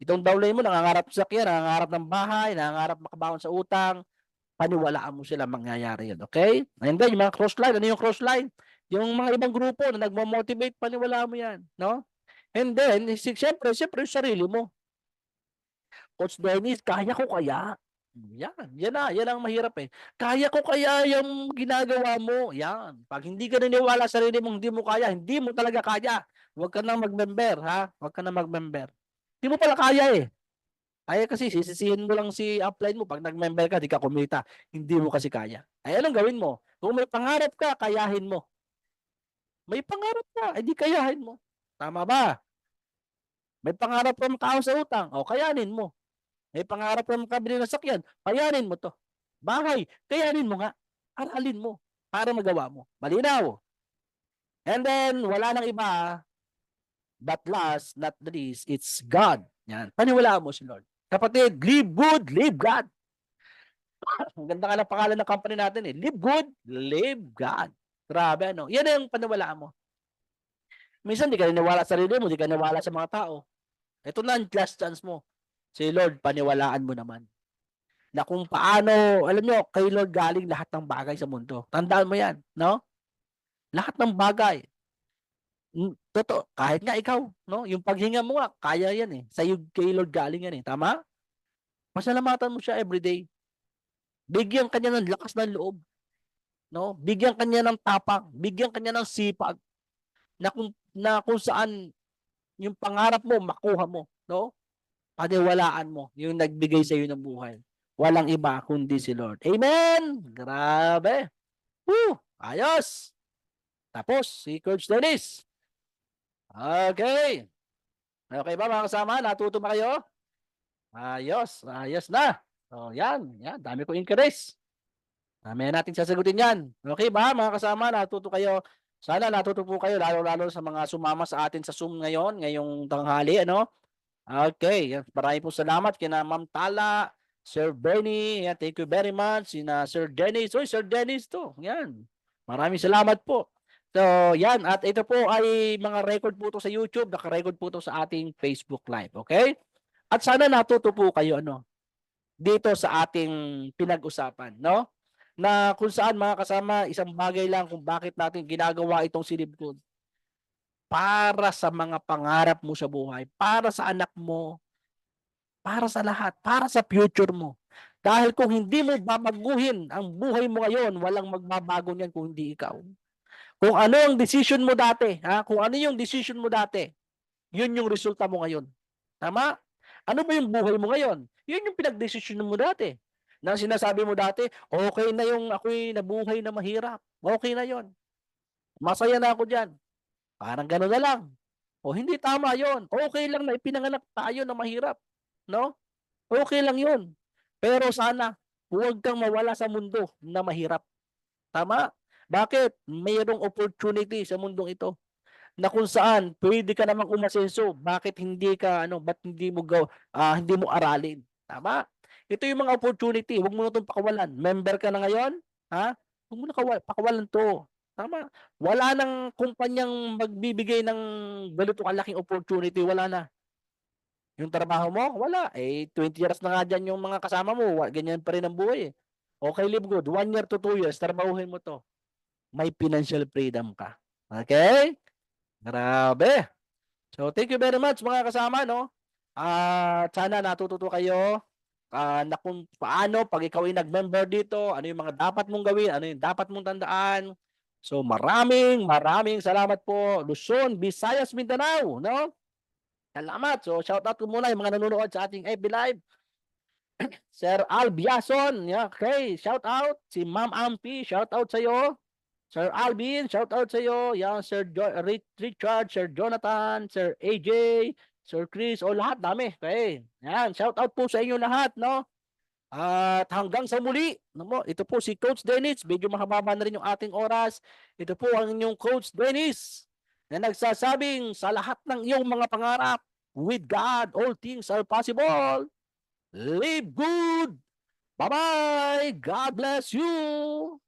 Itong downline mo, nangangarap sa sakyan, nangangarap ng bahay, nangangarap makabaon sa utang, paniwalaan mo sila, mangyayari yun. Okay? And then, yung mga crossline, ano yung crossline? Yung mga ibang grupo na nagmo-motivate, paniwalaan mo yan. No? And then, syempre, yung sarili mo. Coach Dennis, kaya ko kaya? Yan ang mahirap eh. Kaya ko kaya yung ginagawa mo? Yan. Pag hindi ka naniwala sa sarili mo, hindi mo kaya, hindi mo talaga kaya. Huwag ka nang mag-member, ha? Huwag ka nang mag-member. Hindi mo pala kaya eh. Kaya kasi sisisihin mo lang si upline mo. Pag nag-member ka, di ka kumita. Hindi mo kasi kaya. Ay, anong gawin mo? Kung may pangarap ka, kayahin mo. May pangarap ka, edi kayahin mo. Tama ba? May pangarap ka makaon sa utang, o kayanin mo. May pangarap ka makabili ng sakyan, kayanin mo to. Bahay, kayanin mo nga. Aralin mo para magawa mo. Malinaw. And then, wala nang iba, but last, not the least, it's God. Yan. Paniwalaan mo si Lord. Kapatid, live good, live God. Ang ganda nga ng pangalan ng company natin eh. Live good, live God. Grabe, ano? Yan ang paniwalaan mo. Minsan, di ka naniwala sa sarili mo, di ka naniwala sa mga tao. Ito na ang last chance mo. Si Lord, paniwalaan mo naman. Na kung paano, alam nyo, kay Lord galing lahat ng bagay sa mundo. Tandaan mo yan, no? Lahat ng bagay. Totoo, kahit nga ikaw, no? Yung paghinga mo nga, kaya yan eh. Sa'yo kay Lord galing yan eh. Tama? Pasalamatan mo siya everyday. Bigyan kanya ng lakas ng loob. No? Bigyan kanya ng tapang. Bigyan kanya ng sipag. Na kung saan yung pangarap mo, makuha mo. No? Paniwalaan mo yung nagbigay sa iyo ng buhay. Walang iba kundi si Lord. Amen! Grabe! Woo! Ayos! Tapos, si Coach Dennis. Okay. Okay ba mga kasama? Natuto ba kayo? Ayos. Ayos na. So, yan. Dami ko increase. Dami natin sasagutin yan. Okay ba mga kasama? Natuto kayo. Sana natuto po kayo lalo-lalo sa mga sumama sa atin sa Zoom ngayon, ngayong tanghali. Ano? Okay, maraming po salamat kina Ma'am Tala, Sir Benny, thank you very much, sina Sir Dennis. Sir Dennis to, yan. Maraming salamat po. So, yan, at ito po ay mga record po to sa YouTube, naka-record po to sa ating Facebook Live, okay? At sana natuto po kayo, dito sa ating pinag-usapan, no? Na kung saan mga kasama, isang bagay lang kung bakit natin ginagawa itong silibkod. Para sa mga pangarap mo sa buhay, para sa anak mo, para sa lahat, para sa future mo. Dahil kung hindi mo babaguhin ang buhay mo ngayon, walang magbabago niyan kung hindi ikaw. Kung ano yung decision mo dati, kung ano yung decision mo dati, yun yung resulta mo ngayon. Tama? Ano ba yung buhay mo ngayon? Yun yung pinag-decision mo dati. Na sinasabi mo dati, okay na yung ako'y nabuhay na mahirap. Okay na yon. Masaya na ako dyan. Parang gano'n na lang. O hindi tama yon. Okay lang na ipinanganak tayo na mahirap. No? Okay lang yon. Pero sana, huwag kang mawala sa mundo na mahirap. Tama? Bakit? Mayroong opportunity sa mundong ito na kung saan pwede ka namang umasenso. Bakit hindi ka, ba't hindi mo hindi mo aralin? Tama? Ito yung mga opportunity. Huwag mo na itong pakawalan. Member ka na ngayon? Huwag mo na pakawalan to. Tama. Wala nang kumpanyang magbibigay ng ganito kalaking opportunity. Wala na. Yung trabaho mo, wala. 20 years na nga dyan yung mga kasama mo. Ganyan pa rin ang buhay. Okay, live good. 1 year to 2 years, trabahuhin mo to. May financial freedom ka. Okay? Grabe. So, thank you very much mga kasama, no? Sana natututo kayo na kung paano pag ikaw ay nag-member dito, ano yung mga dapat mong gawin, ano yung dapat mong tandaan. So maraming salamat po Luzon, Visayas, Mindanao, no? Salamat. So shout out ko muna yung mga nanonood sa ating FB Live. Sir Albiason, okay, shout out. Si Ma'am Ampi, shout out sa iyo. Sir Alvin, shout out sa iyo. Yan, Sir Richard, Sir Jonathan, Sir AJ, Sir Chris, o lahat, dami. Okay. Yan, shout out po sa inyo lahat, no? At hanggang sa muli, no po, ito po si Coach Dennis. Medyo mahaba na rin yung ating oras. Ito po ang inyong Coach Dennis na nagsasabing sa lahat ng iyong mga pangarap, with God, all things are possible. Live good! Bye-bye! God bless you!